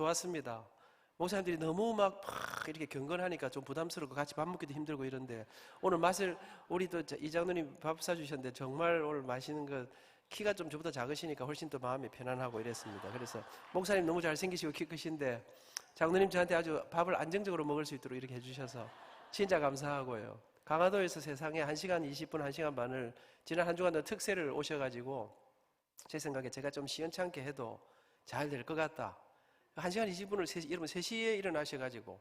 좋았습니다. 목사님들이 너무 막 이렇게 경건하니까 좀 부담스럽고 같이 밥 먹기도 힘들고 이런데 오늘 맛을 우리도 이 장로님 밥 사주셨는데 정말 오늘 맛있는 거 키가 좀 저보다 작으시니까 훨씬 더 마음이 편안하고 이랬습니다. 그래서 목사님 너무 잘생기시고 키 크신데 장로님 저한테 아주 밥을 안정적으로 먹을 수 있도록 이렇게 해주셔서 진짜 감사하고요. 강화도에서 세상에 1시간 20분, 1시간 반을 지난 한 주간 특세를 오셔가지고 제 생각에 제가 좀 시원찮게 해도 잘 될 것 같다. 1시간 20분을 여러분 3시에 일어나셔가지고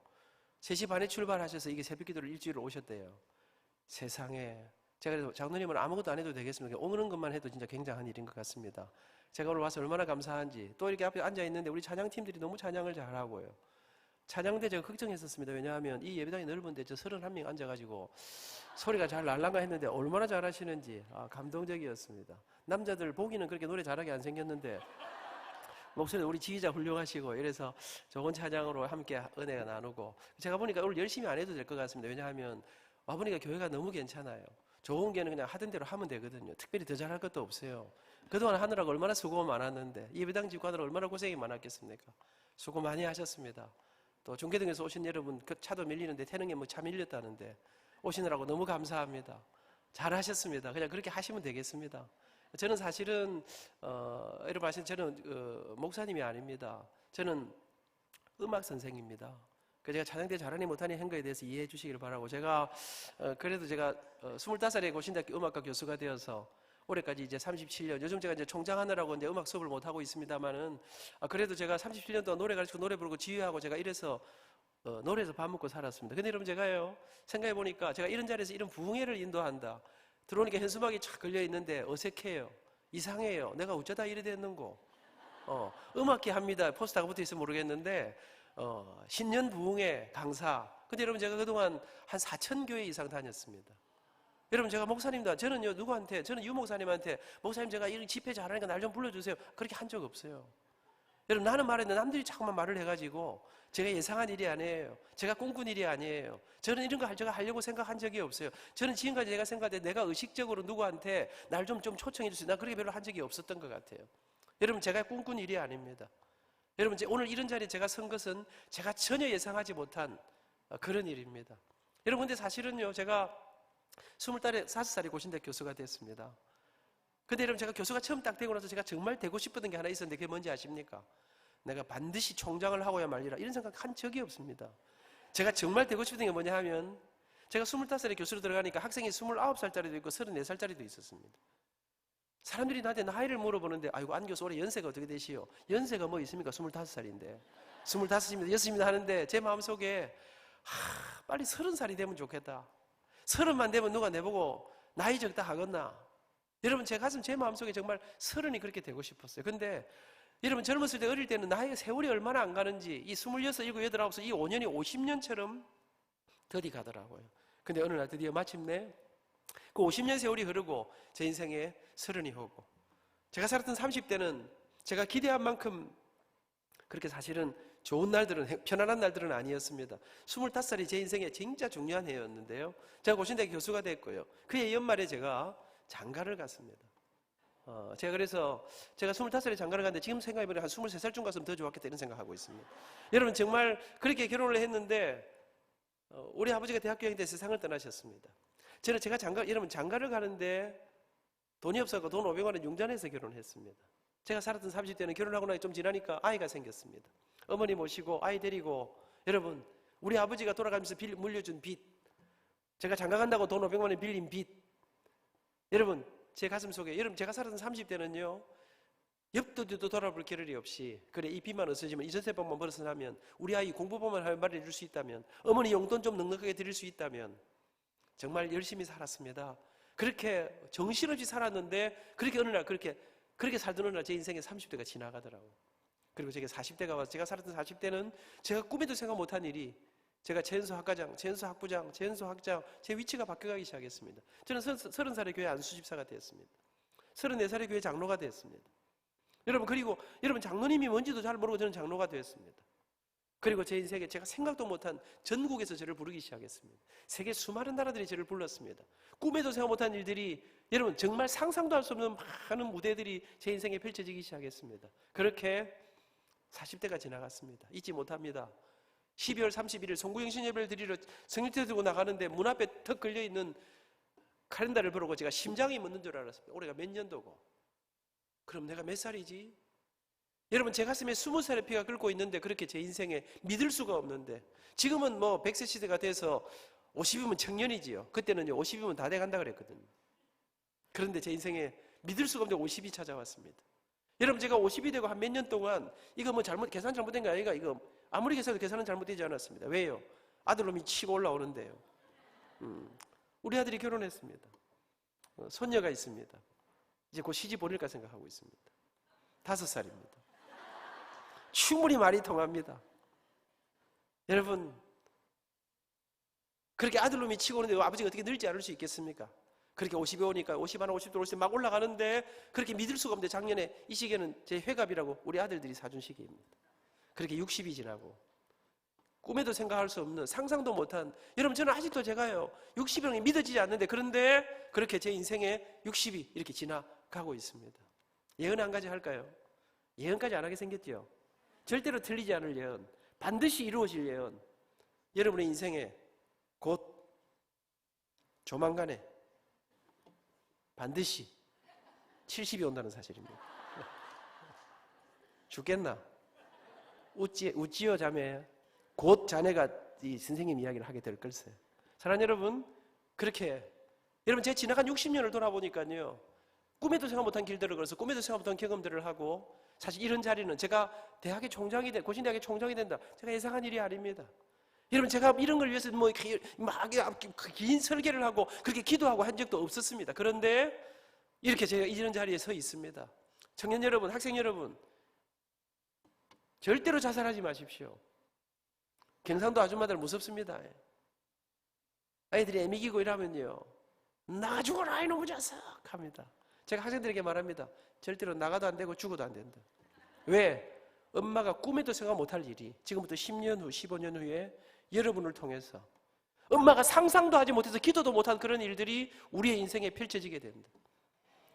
3시 반에 출발하셔서 이게 새벽기도를 일주일을 오셨대요. 세상에 제가 그래서 장로님은 아무것도 안 해도 되겠습니다. 오는 것만 해도 진짜 굉장한 일인 것 같습니다. 제가 오늘 와서 얼마나 감사한지 또 이렇게 앞에 앉아있는데 우리 찬양팀들이 너무 찬양을 잘하고요. 찬양대 제가 걱정했었습니다. 왜냐하면 이 예배당이 넓은데 저 31명 앉아가지고 소리가 잘 날란가 했는데 얼마나 잘하시는지 감동적이었습니다. 남자들 보기는 그렇게 노래 잘하게 안 생겼는데 목소리 우리 지휘자 훌륭하시고 이래서 좋은 찬양으로 함께 은혜가 나누고 제가 보니까 오늘 열심히 안 해도 될 것 같습니다. 왜냐하면 와보니까 교회가 너무 괜찮아요. 좋은 게는 그냥 하던 대로 하면 되거든요. 특별히 더 잘할 것도 없어요. 그동안 하느라고 얼마나 수고가 많았는데 예배당 직관으로 얼마나 고생이 많았겠습니까? 수고 많이 하셨습니다. 또 중계동에서 오신 여러분 그 차도 밀리는데 태능에 뭐 차 밀렸다는데 오시느라고 너무 감사합니다. 잘하셨습니다. 그냥 그렇게 하시면 되겠습니다. 저는 사실은 여러분 아시는 저는 목사님이 아닙니다. 저는 음악 선생입니다. 제가 찬양대 잘하니 못하니 한 거에 대해서 이해해 주시기를 바라고 제가 그래도 제가 25살에 고신대학교 음악과 교수가 되어서 올해까지 이제 37년 요즘 제가 이제 총장하느라고 이제 음악 수업을 못 하고 있습니다만은 그래도 제가 37년 동안 노래 가르치고 노래 부르고 지휘하고 제가 이래서 노래에서 밥 먹고 살았습니다. 근데 여러분 제가요 생각해 보니까 제가 이런 자리에서 이런 부흥회를 인도한다. 들어오니까 현수막이 쫙 걸려 있는데 어색해요. 이상해요. 내가 어쩌다 이래 됐는고. 음악회 합니다. 포스터가 붙어 있으면 모르겠는데 신년 부흥회 강사. 근데 여러분 제가 그동안 한 4,000교회 이상 다녔습니다. 여러분 제가 목사님도 저는요 누구한테 저는 유 목사님한테 목사님 제가 이런 집회 잘하니까 날 좀 불러주세요. 그렇게 한 적 없어요. 여러분 나는 말했는데 남들이 자꾸만 말을 해가지고 제가 예상한 일이 아니에요. 제가 꿈꾼 일이 아니에요. 저는 이런 거 제가 하려고 생각한 적이 없어요. 저는 지금까지 제가 생각할 때 내가 의식적으로 누구한테 날 좀 초청해 주세요. 나 그렇게 별로 한 적이 없었던 것 같아요. 여러분 제가 꿈꾼 일이 아닙니다. 여러분 오늘 이런 자리에 제가 선 것은 제가 전혀 예상하지 못한 그런 일입니다. 여러분 근데 사실은요 제가 25살에 고신대 교수가 됐습니다. 근데 여러분 제가 교수가 처음 딱 되고 나서 제가 정말 되고 싶었던 게 하나 있었는데 그게 뭔지 아십니까? 내가 반드시 총장을 하고야 말리라 이런 생각 한 적이 없습니다. 제가 정말 되고 싶었던 게 뭐냐 하면 제가 25살에 교수로 들어가니까 학생이 29살짜리도 있고 34살짜리도 있었습니다. 사람들이 나한테 나이를 물어보는데 아이고 안 교수 올해 연세가 어떻게 되시오? 연세가 뭐 있습니까? 25살인데 25입니다 6입니다 하는데 제 마음속에 빨리 30살이 되면 좋겠다. 30만 되면 누가 내보고 나이 적다 하겠나? 여러분 제 가슴 제 마음속에 정말 30이 그렇게 되고 싶었어요. 근데 여러분 젊었을 때 어릴 때는 나이가 세월이 얼마나 안 가는지 이 26, 7, 8, 9이 5년이 50년처럼 더디 가더라고요. 근데 어느 날 드디어 마침내 그 50년 세월이 흐르고 제 인생에 30이 오고 제가 살았던 30대는 제가 기대한 만큼 그렇게 사실은 좋은 날들은 편안한 날들은 아니었습니다. 25살이 제 인생에 진짜 중요한 해였는데요. 제가 고신대학교 교수가 됐고요. 그해 연말에 제가 장가를 갔습니다. 제가 그래서 제가 25살에 장가를 갔는데 지금 생각해보면 한 23살쯤 갔으면 더 좋았겠다 이런 생각하고 있습니다. 여러분 정말 그렇게 결혼을 했는데 우리 아버지가 대학교 여행 때 세상을 떠나셨습니다. 제가 여러분 장가를 가는데 돈이 없어서 돈 500만 원 융자내서 결혼했습니다. 제가 살았던 30대는 결혼하고 나서 좀 지나니까 아이가 생겼습니다. 어머니 모시고 아이 데리고 여러분 우리 아버지가 돌아가면서 물려준 빚 제가 장가 간다고 돈 500만 원 빌린 빚 여러분 제 가슴 속에 여러분 제가 살았던 30대는요 옆도 뒤도 돌아볼 겨를이 없이 그래 이 빚만 없어지면 이 전세방만 벌어서 나면 우리 아이 공부법만 할 말을 해줄 수 있다면 어머니 용돈 좀 넉넉하게 드릴 수 있다면 정말 열심히 살았습니다. 그렇게 정신없이 살았는데 그렇게 어느 날 그렇게 살던 어느 날 제 인생의 30대가 지나가더라고요. 그리고 제가 40대가 와서 제가 살았던 40대는 제가 꿈에도 생각 못한 일이 제가 재연소학과장, 재연소학부장, 재연소학장 제 위치가 바뀌어가기 시작했습니다. 저는 30살의 교회 안수집사가 되었습니다. 34살의 교회 장로가 되었습니다. 여러분 그리고 여러분 장로님이 뭔지도 잘 모르고 저는 장로가 되었습니다. 그리고 제 인생에 제가 생각도 못한 전국에서 저를 부르기 시작했습니다. 세계 수많은 나라들이 저를 불렀습니다. 꿈에도 생각 못한 일들이 여러분 정말 상상도 할 수 없는 많은 무대들이 제 인생에 펼쳐지기 시작했습니다. 그렇게 40대가 지나갔습니다. 잊지 못합니다. 12월 31일 송구영신 예배를 드리러 성일대 들고 나가는데 문 앞에 턱 걸려있는 칼렌더를 보고 제가 심장이 멎는 줄 알았습니다. 올해가 몇 년도고. 그럼 내가 몇 살이지? 여러분, 제 가슴에 20살의 피가 끓고 있는데 그렇게 제 인생에 믿을 수가 없는데, 지금은 뭐 100세 시대가 돼서 50이면 청년이지요. 그때는요 50이면 다 돼간다 그랬거든요. 그런데 제 인생에 믿을 수가 없는데 50이 찾아왔습니다. 여러분, 제가 50이 되고 한 몇 년 동안 이거 뭐 계산 잘못된 거 아니가? 이거 아무리 계산해도 계산은 잘못되지 않았습니다. 왜요? 아들놈이 치고 올라오는데요. 우리 아들이 결혼했습니다. 손녀가 있습니다. 이제 곧 시집 보낼까 생각하고 있습니다. 5살입니다. 충분히 말이 통합니다. 여러분, 그렇게 아들놈이 치고 오는데 아버지가 어떻게 늙지 않을 수 있겠습니까? 그렇게 50에 오니까 50 하나 50도 50 막 올라가는데 그렇게 믿을 수가 없는데, 작년에 이 시기에는 제 회갑이라고 우리 아들들이 사준 시기입니다. 그렇게 60이 지나고 꿈에도 생각할 수 없는, 상상도 못한, 여러분 저는 아직도 제가요 60이라는 게 믿어지지 않는데, 그런데 그렇게 제 인생에 60이 이렇게 지나가고 있습니다. 예언 한 가지 할까요? 예언까지 안 하게 생겼죠. 절대로 틀리지 않을 예언, 반드시 이루어질 예언. 여러분의 인생에 곧 조만간에 반드시 70이 온다는 사실입니다. 죽겠나? 웃지요 자매. 곧 자네가 이 선생님 이야기를 하게 될 걸세. 사랑하는 여러분, 그렇게 여러분 제 지나간 60년을 돌아보니까요, 꿈에도 생각 못한 길들을 걸어서 꿈에도 생각 못한 경험들을 하고, 사실 이런 자리는 제가 대학의 총장이 고신대학의 총장이 된다, 제가 예상한 일이 아닙니다. 여러분, 제가 이런 걸 위해서 뭐 막 긴 설계를 하고 그렇게 기도하고 한 적도 없었습니다. 그런데 이렇게 제가 이런 자리에 서 있습니다. 청년 여러분, 학생 여러분, 절대로 자살하지 마십시오. 경상도 아줌마들 무섭습니다. 아이들이 애미기고 이러면요, 나가 죽어라 이놈의 자석 합니다. 제가 학생들에게 말합니다. 절대로 나가도 안 되고 죽어도 안 된다. 왜? 엄마가 꿈에도 생각 못할 일이 지금부터 10년 후, 15년 후에 여러분을 통해서, 엄마가 상상도 하지 못해서 기도도 못한 그런 일들이 우리의 인생에 펼쳐지게 된다.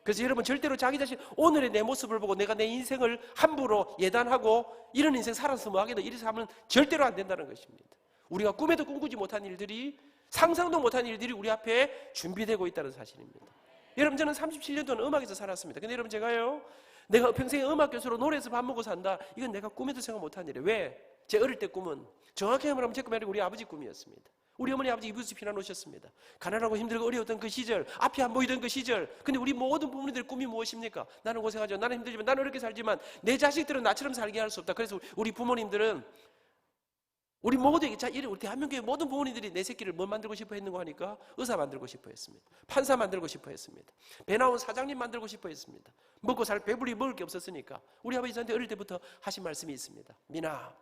그래서 여러분, 절대로 자기 자신, 오늘의 내 모습을 보고 내가 내 인생을 함부로 예단하고 이런 인생 살아서 뭐 하겠다 이래서 하면 절대로 안 된다는 것입니다. 우리가 꿈에도 꿈꾸지 못한 일들이, 상상도 못한 일들이 우리 앞에 준비되고 있다는 사실입니다. 여러분, 저는 37년 동안 음악에서 살았습니다. 근데 여러분, 제가요, 내가 평생에 음악 교수로 노래에서 밥 먹고 산다, 이건 내가 꿈에도 생각 못한 일이에요. 왜? 제 어릴 때 꿈은, 정확히 말하면 제 꿈이 아니고 우리 아버지 꿈이었습니다. 우리 어머니 아버지 이부스 피난 오셨습니다. 가난하고 힘들고 어려웠던 그 시절, 앞이 안 보이던 그 시절. 근데 우리 모든 부모님들의 꿈이 무엇입니까? 나는 고생하죠, 나는 힘들지만, 나는 어렵게 살지만 내 자식들은 나처럼 살게 할 수 없다. 그래서 우리 부모님들은, 우리 모두에게, 우리 대한민국의 모든 부모님들이 내 새끼를 뭐 만들고 싶어 했는가 하니까 의사 만들고 싶어 했습니다. 판사 만들고 싶어 했습니다. 배 나온 사장님 만들고 싶어 했습니다. 먹고 살 배불리 먹을 게 없었으니까. 우리 아버지 저한테 어릴 때부터 하신 말씀이 있습니다. 미나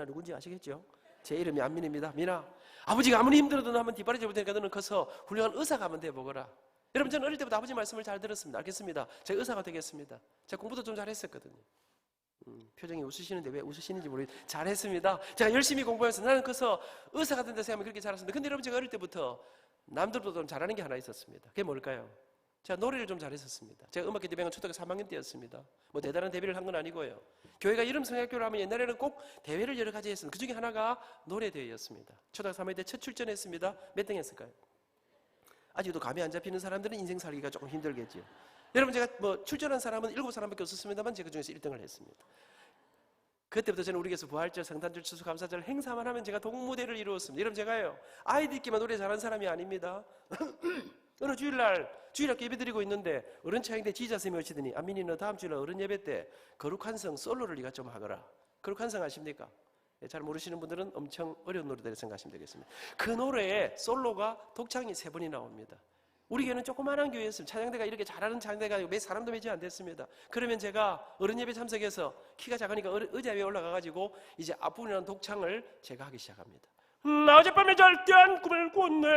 누군지 아시겠죠? 제 이름이 안민입니다. 미나, 아버지가 아무리 힘들어도 너 한번 뒷바라지 볼 테니까 너는 커서 훌륭한 의사가 한번 돼보거라. 여러분, 저는 어릴 때부터 아버지 말씀을 잘 들었습니다. 알겠습니다. 제가 의사가 되겠습니다. 제가 공부도 좀 잘했었거든요. 표정이 웃으시는데 왜 웃으시는지 모르겠어요. 잘했습니다. 제가 열심히 공부해서 나는 커서 의사가 된다 생각하면 그렇게 잘했습니다. 근데 여러분, 제가 어릴 때부터 남들보다 좀 잘하는 게 하나 있었습니다. 그게 뭘까요? 제가 노래를 좀 잘했었습니다. 제가 음악교 대병은 초등학교 3학년 때였습니다. 뭐 대단한 대회를 한 건 아니고요. 교회가 이름 성악교를 하면 옛날에는 꼭 대회를 여러 가지 했습니다. 그 중에 하나가 노래 대회였습니다. 초등학교 3학년 때 첫 출전했습니다. 몇 등 했을까요? 아직도 감이 안 잡히는 사람들은 인생 살기가 조금 힘들겠죠. 여러분, 제가 뭐 출전한 사람은 7사람밖에 없었습니다만 제가 중에서 1등을 했습니다. 그때부터 저는 우리 교회에서 부활절, 성탄절, 추수감사절 행사만 하면 제가 동무대를 이루었습니다. 여러분, 제가요, 아이들끼리만 노래 잘하는 사람이 아닙니다. 어느 주일날 예배 드리고 있는데 어른 차인데 지자쌤이 오시더니, 안민이 너 다음 주일날 어른 예배 때 거룩한 성 솔로를 네가 좀 하거라. 거룩한 성 아십니까? 잘 모르시는 분들은 엄청 어려운 노래들을 생각하시면 되겠습니다. 그 노래에 솔로가 독창이 3번이 나옵니다. 우리 교회는 조그마한 교회였습니다. 찬양대가 이렇게 잘하는 찬양대가 아니고 몇 사람도 매지 안 됐습니다. 그러면 제가 어른 예배 참석해서 키가 작으니까 의자 위에 올라가가지고 이제 앞부분이라는 독창을 제가 하기 시작합니다. 나 어젯밤에 절대한 꿈을 꿨네.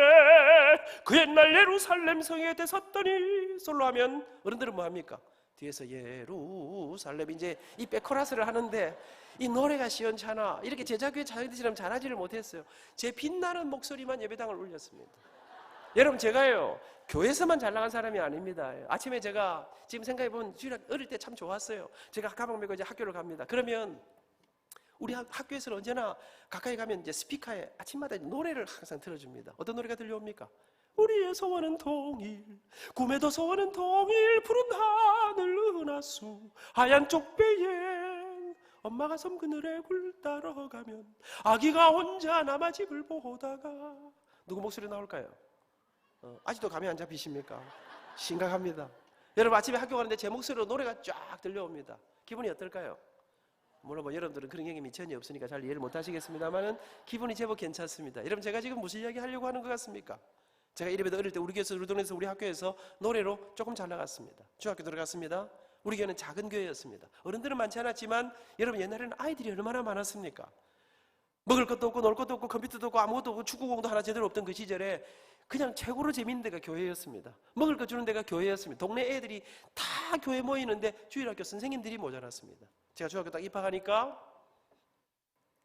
그 옛날 예루살렘 성에 대섰더니, 솔로 하면 어른들은 뭐합니까? 뒤에서 예루살렘, 이제 이 백코러스를 하는데 이 노래가 시원찮아. 이렇게 제자교회 찬양대처럼 잘하지를 못했어요. 제 빛나는 목소리만 예배당을 울렸습니다. 여러분 제가요 교회에서만 잘 나간 사람이 아닙니다. 아침에 제가 지금 생각해보면 주일학교 어릴 때 참 좋았어요. 제가 가방 메고 이제 학교를 갑니다. 그러면 우리 학교에서는 언제나 가까이 가면 이제 스피커에 아침마다 노래를 항상 틀어줍니다. 어떤 노래가 들려옵니까? 우리의 소원은 통일, 꿈에도 소원은 통일, 푸른 하늘 은하수, 하얀 쪽배에 엄마가 섬 그늘에 굴 따라가면 아기가 혼자 남아집을 보다가 누구 목소리 나올까요? 아직도 감이 안 잡히십니까? 심각합니다. 여러분 아침에 학교 가는데 제 목소리로 노래가 쫙 들려옵니다. 기분이 어떨까요? 물론 뭐 여러분들은 그런 경험이 전혀 없으니까 잘 이해를 못 하시겠습니다만은 기분이 제법 괜찮습니다. 여러분 제가 지금 무슨 이야기 하려고 하는 것 같습니까? 제가 이래봬도 어릴 때 우리 교회에서 우리 동네에서 우리 학교에서 노래로 조금 잘 나갔습니다. 중학교 들어갔습니다. 우리 교회는 작은 교회였습니다. 어른들은 많지 않았지만 여러분 옛날에는 아이들이 얼마나 많았습니까? 먹을 것도 없고 놀 것도 없고 컴퓨터도 없고 아무것도 없고 축구공도 하나 제대로 없던 그 시절에 그냥 최고로 재밌는 데가 교회였습니다. 먹을 거 주는 데가 교회였습니다. 동네 애들이 다 교회 모이는데 주일학교 선생님들이 모자랐습니다. 제가 중학교 딱 입학하니까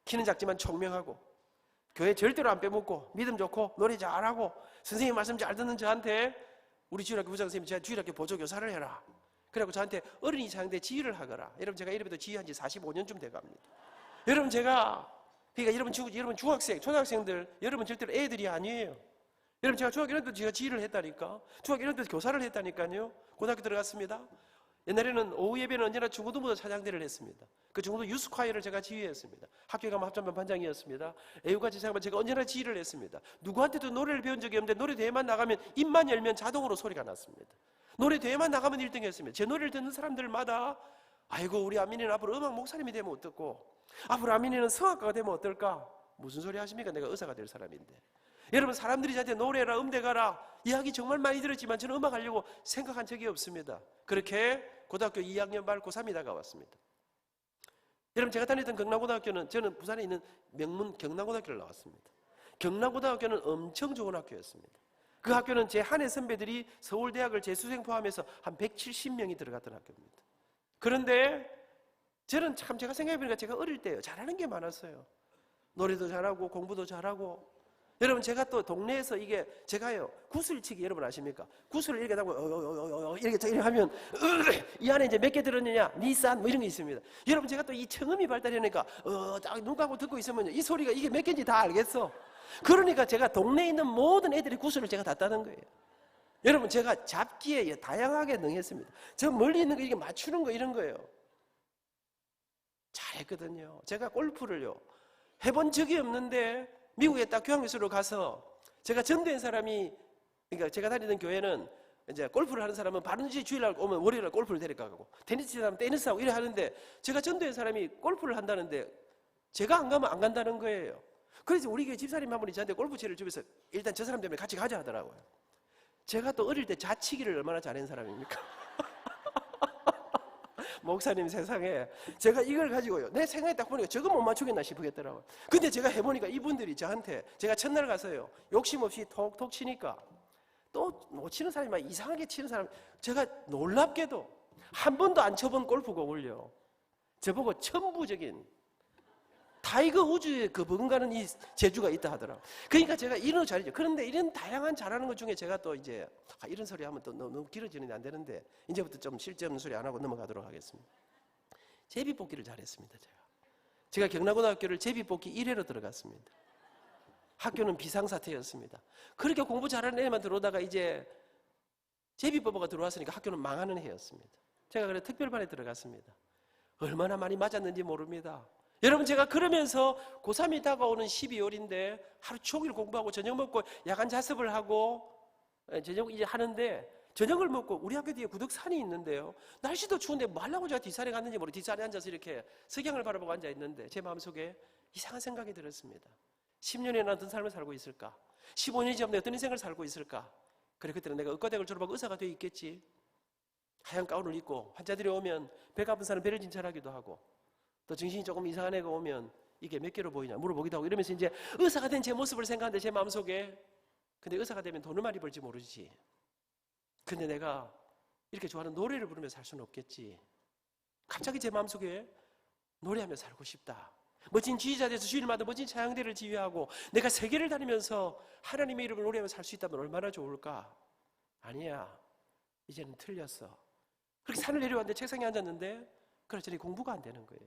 키는 작지만 총명하고 교회 절대로 안 빼먹고 믿음 좋고 노래 잘하고 선생님 말씀 잘 듣는 저한테 우리 주일학교 부장선생님이 제가 주일학교 보조교사를 해라. 그래갖고 저한테 어린이 장대 지휘를 하거라. 여러분 제가 이래봬도 지휘한 지 45년쯤 돼갑니다. 여러분 제가 그러니까 여러분 중학생, 초등학생들 여러분 절대로 애들이 아니에요. 여러분 제가 중학교 1학년 때 제가 지휘를 했다니까. 중학교 1학년 때 교사를 했다니까요. 고등학교 들어갔습니다. 옛날에는 오후 예배는 언제나 중고등부도 차장대를 했습니다. 그 중고등 유스콰이어를 제가 지휘했습니다. 학교에 가면 합창반 반장이었습니다. 애국가 지상반 제가 언제나 지휘를 했습니다. 누구한테도 노래를 배운 적이 없는데 노래 대회만 나가면 입만 열면 자동으로 소리가 났습니다. 노래 대회만 나가면 1등 했습니다. 제 노래를 듣는 사람들마다 아이고 우리 아민이는 앞으로 음악 목사님이 되면 어떻고 앞으로 아민이는 성악가가 되면 어떨까? 무슨 소리 하십니까? 내가 의사가 될 사람인데. 여러분 사람들이 저한테 노래라 음대가라 이야기 정말 많이 들었지만 저는 음악 하려고 생각한 적이 없습니다. 그렇게 고등학교 2학년 말 고3이 다가왔습니다. 여러분 제가 다녔던 경남고등학교는 저는 부산에 있는 명문 경남고등학교를 나왔습니다. 경남고등학교는 엄청 좋은 학교였습니다. 그 학교는 제 한해 선배들이 서울대학을 재수생 포함해서 한 170명이 들어갔던 학교입니다. 그런데 저는 참 제가 생각해보니까 제가 어릴 때요 잘하는 게 많았어요. 노래도 잘하고 공부도 잘하고. 여러분 제가 또 동네에서 이게 제가요 구슬치기 여러분 아십니까? 구슬을 이렇게 하고 이렇게 하면 이 안에 이제 몇 개 들었느냐 니산 뭐 이런 게 있습니다. 여러분 제가 또 이 청음이 발달하니까 딱 눈 감고 듣고 있으면 이 소리가 이게 몇 개인지 다 알겠어. 그러니까 제가 동네에 있는 모든 애들의 구슬을 제가 다 따는 거예요. 여러분 제가 잡기에 다양하게 능했습니다. 저 멀리 있는 거 이렇게 맞추는 거 이런 거예요. 잘했거든요. 제가 골프를요 해본 적이 없는데 미국에 딱 교환교수로 가서 제가 전도한 사람이 그러니까 제가 다니던 교회는 이제 골프를 하는 사람은 바른지 주일날 오면 월요일날 골프를 데려가고 테니스 치는 사람은 테니스하고 이래 하는데 제가 전도한 사람이 골프를 한다는데 제가 안 가면 안 간다는 거예요. 그래서 우리 교회 집사님 한 분이 저한테 골프채를 주면서 일단 저 사람 때문에 같이 가자 하더라고요. 제가 또 어릴 때 자치기를 얼마나 잘한 사람입니까? 목사님 세상에 제가 이걸 가지고요 내 생각에 딱 보니까 저거 못 맞추겠나 싶겠더라고요. 근데 제가 해보니까 이분들이 저한테 제가 첫날 가서요 욕심 없이 톡톡 치니까 또 못 치는 사람이 막 이상하게 치는 사람 제가 놀랍게도 한 번도 안 쳐본 골프공을요 저보고 천부적인 타이거 우즈의 그 버금가는 이 재주가 있다 하더라고요. 그러니까 제가 이런 거 잘하죠. 그런데 이런 다양한 잘하는 것 중에 제가 또 이제 이런 소리 하면 또 너무 길어지는데 안 되는데 이제부터 좀 실제없는 소리 안 하고 넘어가도록 하겠습니다. 제비뽑기를 잘했습니다. 제가 경남고등학교를 제비뽑기 1회로 들어갔습니다. 학교는 비상사태였습니다. 그렇게 공부 잘하는 애만 들어오다가 이제 제비뽑아가 들어왔으니까 학교는 망하는 해였습니다. 제가 그래 특별반에 들어갔습니다. 얼마나 많이 맞았는지 모릅니다. 여러분 제가 그러면서 고3이 다가오는 12월인데 하루 종일 공부하고 저녁 먹고 야간 자습을 하고 저녁 이제 하는데 저녁을 먹고 우리 학교 뒤에 구덕산이 있는데요 날씨도 추운데 뭐 하려고 제가 뒷산에 갔는지 모르고 뒷산에 앉아서 이렇게 석양을 바라보고 앉아있는데 제 마음속에 이상한 생각이 들었습니다. 10년이나 어떤 삶을 살고 있을까? 15년이 지나면 어떤 인생을 살고 있을까? 그래 그때는 내가 의과대학을 졸업하고 의사가 되어 있겠지. 하얀 가운을 입고 환자들이 오면 배가 아픈 사람 배를 진찰하기도 하고 또 정신이 조금 이상한 애가 오면 이게 몇 개로 보이냐 물어보기도 하고 이러면서 이제 의사가 된 제 모습을 생각하는데 제 마음속에 근데 의사가 되면 돈을 많이 벌지 모르지. 근데 내가 이렇게 좋아하는 노래를 부르며 살 수는 없겠지. 갑자기 제 마음속에 노래하며 살고 싶다. 멋진 지휘자 돼서 주일마다 멋진 찬양대를 지휘하고 내가 세계를 다니면서 하나님의 이름을 노래하며 살 수 있다면 얼마나 좋을까? 아니야. 이제는 틀렸어. 그렇게 산을 내려왔는데 책상에 앉았는데 그렇더니 공부가 안 되는 거예요.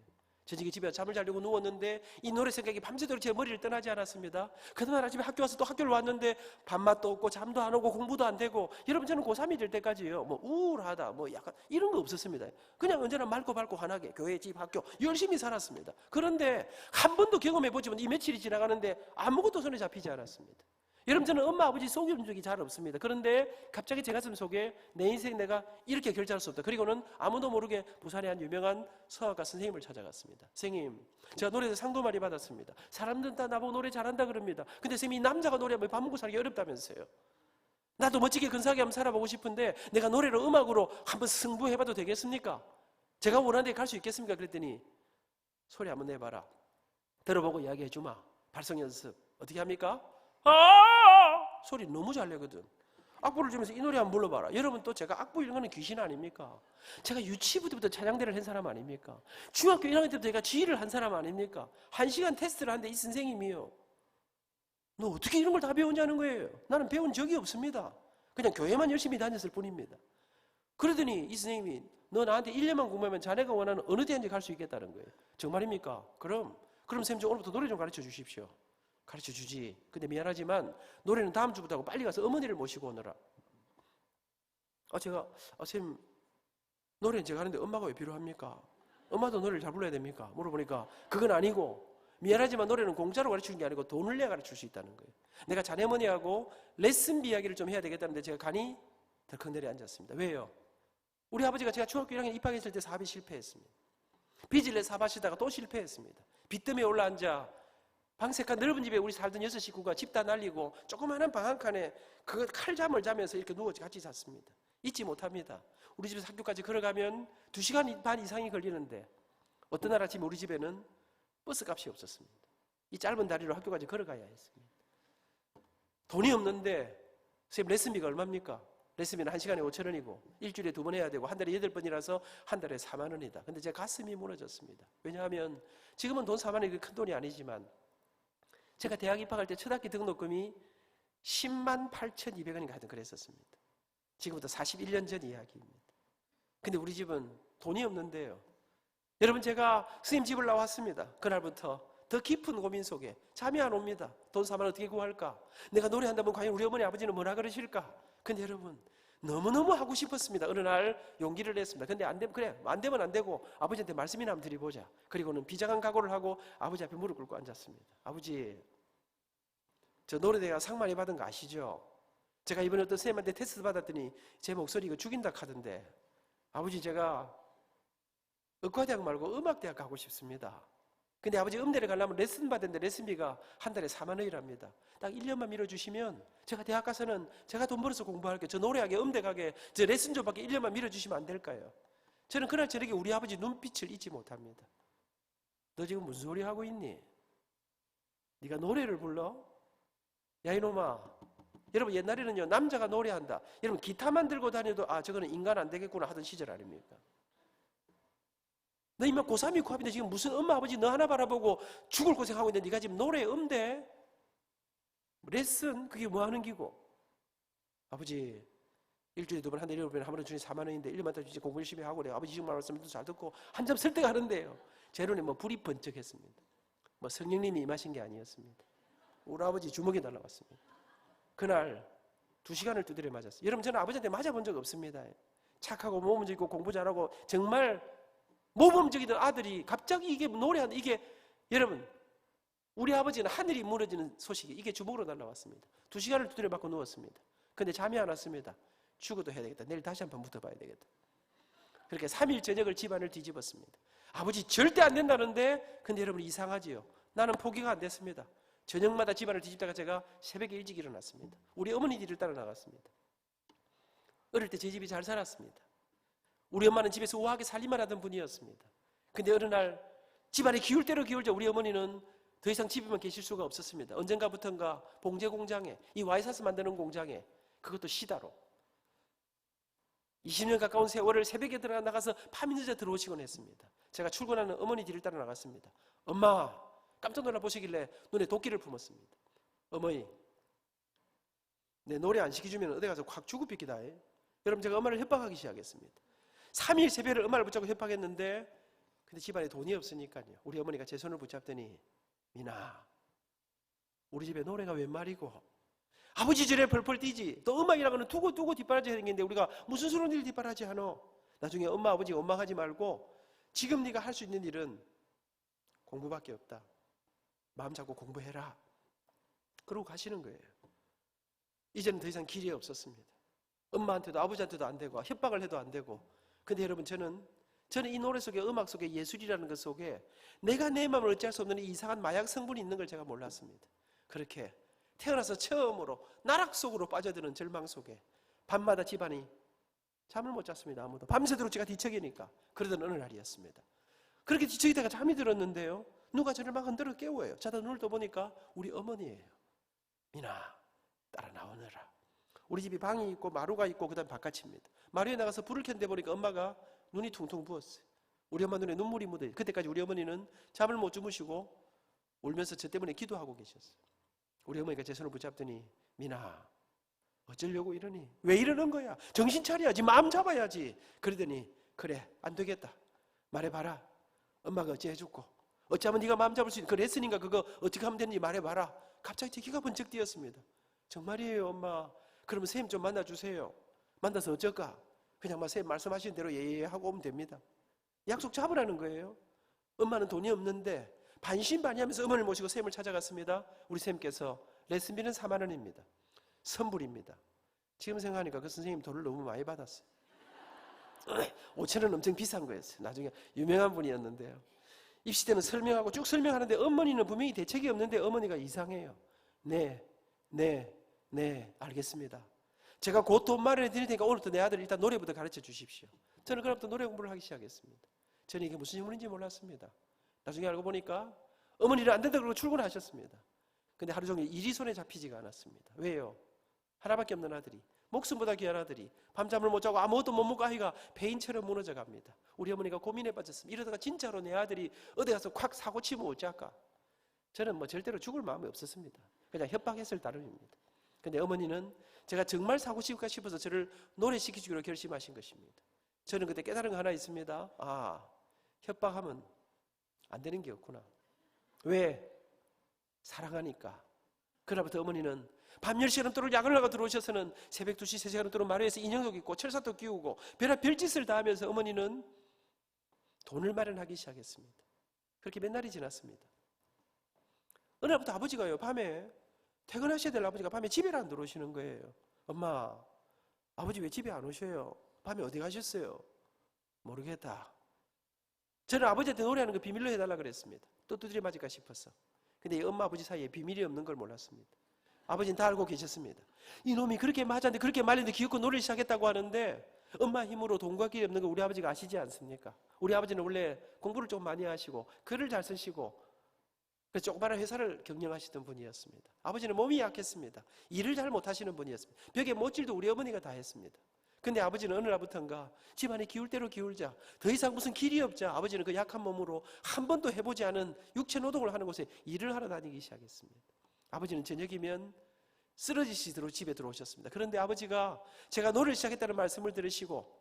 저녁에 집에 잠을 자려고 누웠는데 이 노래 생각이 밤새도록 제 머리를 떠나지 않았습니다. 그날 아침에 학교 와서 또 학교를 왔는데 밥맛도 없고 잠도 안 오고 공부도 안 되고, 여러분 저는 고3이 될 때까지요 뭐 우울하다 뭐 약간 이런 거 없었습니다. 그냥 언제나 맑고 밝고 환하게 교회, 집, 학교 열심히 살았습니다. 그런데 한 번도 경험해보지만 이 며칠이 지나가는데 아무것도 손에 잡히지 않았습니다. 여러분 저는 엄마 아버지 속여준 적이 잘 없습니다. 그런데 갑자기 제 가슴 속에 내 인생 내가 이렇게 결정할 수 없다. 그리고는 아무도 모르게 부산의 한 유명한 성악가 선생님을 찾아갔습니다. 선생님, 제가 노래에서 상도 많이 받았습니다. 사람들은 다 나보고 노래 잘한다 그럽니다. 근데 선생님이 남자가 노래하면 밥 먹고 살기 어렵다면서요. 나도 멋지게 근사하게 한번 살아보고 싶은데 내가 노래로 음악으로 한번 승부해봐도 되겠습니까? 제가 원하는 데 갈 수 있겠습니까? 그랬더니 소리 한번 내봐라. 들어보고 이야기해주마. 발성 연습. 어떻게 합니까? 소리 너무 잘 내거든. 악보를 주면서 이 노래 한번 불러봐라. 여러분 또 제가 악보 읽는 거는 귀신 아닙니까? 제가 유치부부터 찬양대를 한 사람 아닙니까? 중학교 1학년 때부터 제가 지휘를 한 사람 아닙니까? 1시간 테스트를 하는데 이 선생님이요, 너 어떻게 이런 걸 다 배우냐는 거예요. 나는 배운 적이 없습니다. 그냥 교회만 열심히 다녔을 뿐입니다. 그러더니 이 선생님이 너 나한테 1년만 공부하면 자네가 원하는 어느 대학인지 갈 수 있겠다는 거예요. 정말입니까? 그럼 선생님 저 오늘부터 노래 좀 가르쳐 주십시오. 가르쳐 주지. 근데 미안하지만 노래는 다음 주부터 하고 빨리 가서 어머니를 모시고 오너라. 제가 선생님 노래는 제가 하는데 엄마가 왜 필요합니까? 엄마도 노래를 잘 불러야 됩니까? 물어보니까 그건 아니고, 미안하지만 노래는 공짜로 가르치는 게 아니고 돈을 내야 가르칠 수 있다는 거예요. 내가 자네 어머니하고 레슨비 이야기를 좀 해야 되겠다는데 제가 간이 덜컥 내려 앉았습니다. 왜요? 우리 아버지가 제가 중학교 1학년 입학했을 때 사업이 실패했습니다. 빚을 내 사업하시다가 또 실패했습니다. 빚 때문에 올라앉아 방색한 넓은 집에 우리 살던 6식구가 집 다 날리고 조그마한 방 한 칸에 그 칼잠을 자면서 이렇게 누워 같이 잤습니다. 잊지 못합니다. 우리 집에서 학교까지 걸어가면 2시간 반 이상이 걸리는데 어떤 날 아침 우리 집에는 버스 값이 없었습니다. 이 짧은 다리로 학교까지 걸어가야 했습니다. 돈이 없는데 선생님 레슨비가 얼마입니까? 레슨비는 1시간에 5,000원이고 일주일에 2번 해야 되고 한 달에 8번이라서 한 달에 4만 원이다. 근데 제 가슴이 무너졌습니다. 왜냐하면 지금은 돈 4만 원이 큰 돈이 아니지만 제가 대학 입학할 때 첫 학기 등록금이 10만 8,200원인가 하여튼 그랬었습니다. 지금부터 41년 전 이야기입니다. 근데 우리 집은 돈이 없는데요. 여러분 제가 스님 집을 나왔습니다. 그날부터 더 깊은 고민 속에 잠이 안 옵니다. 돈 4만 원 어떻게 구할까? 내가 노래한다면 과연 우리 어머니 아버지는 뭐라 그러실까? 근데 여러분 너무너무 하고 싶었습니다. 어느 날 용기를 냈습니다. 근데 안 되면 그래 안 되면 안 되고 아버지한테 말씀이나 한번 드려보자. 그리고는 비장한 각오를 하고 아버지 앞에 무릎 꿇고 앉았습니다. 아버지, 저 노래대가 상 많이 받은 거 아시죠? 제가 이번에 어떤 선생님한테 테스트 받았더니 제 목소리 이거 죽인다 하던데, 아버지 제가 의과대학 말고 음악대학 가고 싶습니다. 근데 아버지 음대를 가려면 레슨 받는데 레슨비가 한 달에 4만 원이랍니다. 딱 1년만 밀어주시면 제가 대학 가서는 제가 돈 벌어서 공부할게요. 저 노래하게 음대 가게 저 레슨 좀 받게 1년만 밀어주시면 안 될까요? 저는 그날 저녁에 우리 아버지 눈빛을 잊지 못합니다. 너 지금 무슨 소리 하고 있니? 네가 노래를 불러? 야 이놈아, 여러분 옛날에는요 남자가 노래한다, 여러분 기타만 들고 다녀도 저거는 인간 안 되겠구나 하던 시절 아닙니까? 너 이만 고3이 코앞인데 지금 무슨 엄마 아버지 너 하나 바라보고 죽을 고생하고 있는데 네가 지금 노래 음대 레슨 그게 뭐 하는 기고? 아버지 일주일에 2번 한 달에 7번 한 번에 주니 4만 원인데 1년만 더 주지 공부 열심히 하고 내가 아버지 지금 말씀도 잘 듣고 한 점 설득하는데요 제 눈에 뭐 불이 번쩍했습니다. 뭐 성령님이 임하신 게 아니었습니다. 우리 아버지 주먹이 날라왔습니다. 그날 2시간을 두드려 맞았어요. 여러분 저는 아버지한테 맞아본 적 없습니다. 착하고 모범적이고 공부 잘하고 정말 모범적이던 아들이 갑자기 이게 노래하는 이게, 여러분 우리 아버지는 하늘이 무너지는 소식이 이게 주먹으로 날라왔습니다. 2시간을 두드려 맞고 누웠습니다. 근데 잠이 안 왔습니다. 죽어도 해야 되겠다. 내일 다시 한번 붙어봐야 되겠다. 그렇게 3일 저녁을 집안을 뒤집었습니다. 아버지 절대 안 된다는데, 근데 여러분 이상하지요. 나는 포기가 안 됐습니다. 저녁마다 집안을 뒤집다가 제가 새벽에 일찍 일어났습니다. 우리 어머니 뒤를 따라 나갔습니다. 어릴 때 제 집이 잘 살았습니다. 우리 엄마는 집에서 우아하게 살림만 하던 분이었습니다. 근데 어느 날 집안이 기울 대로 기울자 우리 어머니는 더 이상 집에만 계실 수가 없었습니다. 언젠가부턴가 봉제 공장에, 이 와이사스 만드는 공장에, 그것도 시다로 20년 가까운 세월을 새벽에 들어가 나가서 밤이 늦어 들어오시곤 했습니다. 제가 출근하는 어머니 뒤를 따라 나갔습니다. 엄마, 깜짝 놀라 보시길래 눈에 도끼를 품었습니다. 어머니, 내 노래 안 시켜주면 어디 가서 확 죽을 삐끼다. 여러분, 제가 엄마를 협박하기 시작했습니다. 3일 세배를 엄마를 붙잡고 협박했는데, 근데 집안에 돈이 없으니까요. 우리 어머니가 제 손을 붙잡더니, 미나, 우리 집에 노래가 웬 말이고, 아버지 절에 펄펄 뛰지. 또 음악이라고는 두고 뒷바라지 하는 게 우리가 무슨 수로운 일 뒷바라지 하노? 나중에 엄마 아버지가 원망하지 말고 지금 네가 할 수 있는 일은 공부밖에 없다. 마음 잡고 공부해라. 그러고 가시는 거예요. 이제는 더 이상 길이 없었습니다. 엄마한테도 아버지한테도 안 되고 협박을 해도 안 되고. 근데 여러분, 저는 이 노래 속에, 음악 속에, 예술이라는 것 속에 내가 내 마음을 어찌할 수 없는 이 이상한 마약 성분이 있는 걸 제가 몰랐습니다. 그렇게 태어나서 처음으로 나락 속으로 빠져드는 절망 속에 밤마다 집안이 잠을 못 잤습니다. 아무도. 밤새도록 제가 뒤척이니까. 그러던 어느 날이었습니다. 그렇게 뒤척이다가 잠이 들었는데요, 누가 저를 막 흔들어 깨워요. 자다 눈을 떠보니까 우리 어머니예요. 미나, 따라 나오너라. 우리 집이 방이 있고 마루가 있고 그 다음 바깥입니다. 마루에 나가서 불을 켰는데 보니까 엄마가 눈이 퉁퉁 부었어요. 우리 엄마 눈에 눈물이 묻어요. 그때까지 우리 어머니는 잠을 못 주무시고 울면서 저 때문에 기도하고 계셨어요. 우리 어머니가 제 손을 붙잡더니, 미나, 어쩌려고 이러니? 왜 이러는 거야? 정신 차려야지. 마음 잡아야지. 그러더니, 그래, 안 되겠다. 말해봐라. 엄마가 어찌 해줬고, 어찌하면 네가 마음 잡을 수 있는 그 레슨인가 그거 어떻게 하면 되는지 말해봐라. 갑자기 제 귀가 번쩍 뛰었습니다. 정말이에요, 엄마. 그러면 선생님 좀 만나주세요. 만나서 어쩔까? 그냥 선생님 말씀하신 대로 예예하고 오면 됩니다. 약속 잡으라는 거예요. 엄마는 돈이 없는데 반신반의하면서 어머니를 모시고 선생님을 찾아갔습니다. 우리 선생님께서 레슨비는 4만 원입니다. 선불입니다. 지금 생각하니까 그 선생님 돈을 너무 많이 받았어요. 5천 원 엄청 비싼 거였어요. 나중에 유명한 분이었는데요. 입시 때는 설명하고 쭉 설명하는데 어머니는 분명히 대책이 없는데 어머니가 이상해요. 네, 알겠습니다. 제가 곧 돈 마련해 드릴 테니까 오늘부터 내 아들 일단 노래부터 가르쳐 주십시오. 저는 그날부터 노래 공부를 하기 시작했습니다. 저는 이게 무슨 질문인지 몰랐습니다. 나중에 알고 보니까 어머니를 안 된다 그러고 출근하셨습니다. 근데 하루 종일 일이 손에 잡히지가 않았습니다. 왜요? 하나밖에 없는 아들이, 목숨보다 귀한 아들이 밤잠을 못 자고 아무것도 못 먹고 아이가 폐인처럼 무너져 갑니다. 우리 어머니가 고민에 빠졌습니다. 이러다가 진짜로 내 아들이 어디 가서 콱 사고 치면 어찌할까? 저는 절대로 죽을 마음이 없었습니다. 그냥 협박했을 따름입니다. 근데 어머니는 제가 정말 사고 치울까 싶어서 저를 노래시키기로 결심하신 것입니다. 저는 그때 깨달은 거 하나 있습니다. 아, 협박하면 안 되는 게 없구나. 왜? 사랑하니까. 그날부터 어머니는 밤 10시간 넘도록 야근을 하고 들어오셔서는 새벽 2시, 3시간 넘도록 마루에서 인형도 입고 철사도 끼우고 별짓을 다 하면서 어머니는 돈을 마련하기 시작했습니다. 그렇게 몇 날이 지났습니다. 어느 날부터 아버지가요, 밤에 퇴근하셔야 될 아버지가 밤에 집에 안 들어오시는 거예요. 엄마, 아버지 왜 집에 안 오셔요? 밤에 어디 가셨어요? 모르겠다. 저는 아버지한테 노래하는 거 비밀로 해달라 그랬습니다. 또 두드려 맞을까 싶어서. 근데 엄마 아버지 사이에 비밀이 없는 걸 몰랐습니다. 아버지는 다 알고 계셨습니다. 이놈이 그렇게 맞았는데 그렇게 말렸는데 기어코 노래를 시작했다고 하는데 엄마 힘으로 돈과 길이 없는 거 우리 아버지가 아시지 않습니까? 우리 아버지는 원래 공부를 좀 많이 하시고 글을 잘 쓰시고 그래서 조그마한 회사를 경영하시던 분이었습니다. 아버지는 몸이 약했습니다. 일을 잘 못하시는 분이었습니다. 벽에 못질도 우리 어머니가 다 했습니다. 근데 아버지는 어느 날부터인가 집안에 기울 대로 기울자, 더 이상 무슨 길이 없자 아버지는 그 약한 몸으로 한 번도 해보지 않은 육체 노동을 하는 곳에 일을 하러 다니기 시작했습니다. 아버지는 저녁이면 쓰러지시도록 집에 들어오셨습니다. 그런데 아버지가 제가 노래를 시작했다는 말씀을 들으시고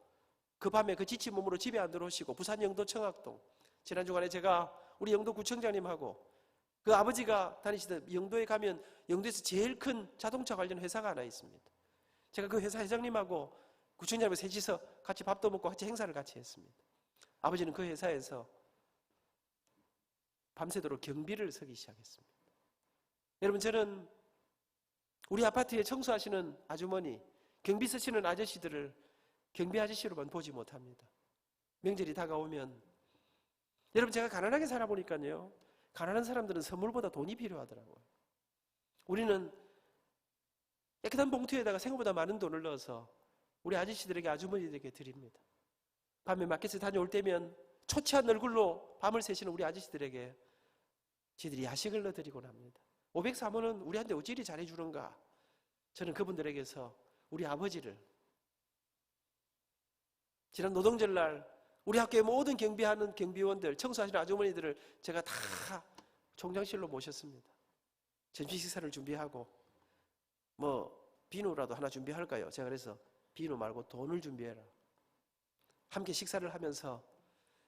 그 밤에 그 지친 몸으로 집에 안 들어오시고 부산 영도 청학동, 지난 주간에 제가 우리 영도 구청장님하고 그 아버지가 다니시던 영도에 가면 영도에서 제일 큰 자동차 관련 회사가 하나 있습니다. 제가 그 회사 회장님하고 구청장님하고 셋이서 같이 밥도 먹고 같이 행사를 같이 했습니다. 아버지는 그 회사에서 밤새도록 경비를 서기 시작했습니다. 여러분, 저는 우리 아파트에 청소하시는 아주머니, 경비 서시는 아저씨들을 경비 아저씨로만 보지 못합니다. 명절이 다가오면 여러분, 제가 가난하게 살아보니까요, 가난한 사람들은 선물보다 돈이 필요하더라고요. 우리는 깨끗한 봉투에다가 생각보다 많은 돈을 넣어서 우리 아저씨들에게, 아주머니들에게 드립니다. 밤에 마켓에 다녀올 때면 초췌한 얼굴로 밤을 새시는 우리 아저씨들에게 저희들이 야식을 넣어드리곤 합니다. 503원은 우리한테 어찌 이리 잘해주는가. 저는 그분들에게서 우리 아버지를 지난 노동절날 우리 학교의 모든 경비하는 경비원들, 청소하시는 아주머니들을 제가 다 총장실로 모셨습니다. 점심 식사를 준비하고 비누라도 하나 준비할까요? 제가 그래서 비누 말고 돈을 준비해라. 함께 식사를 하면서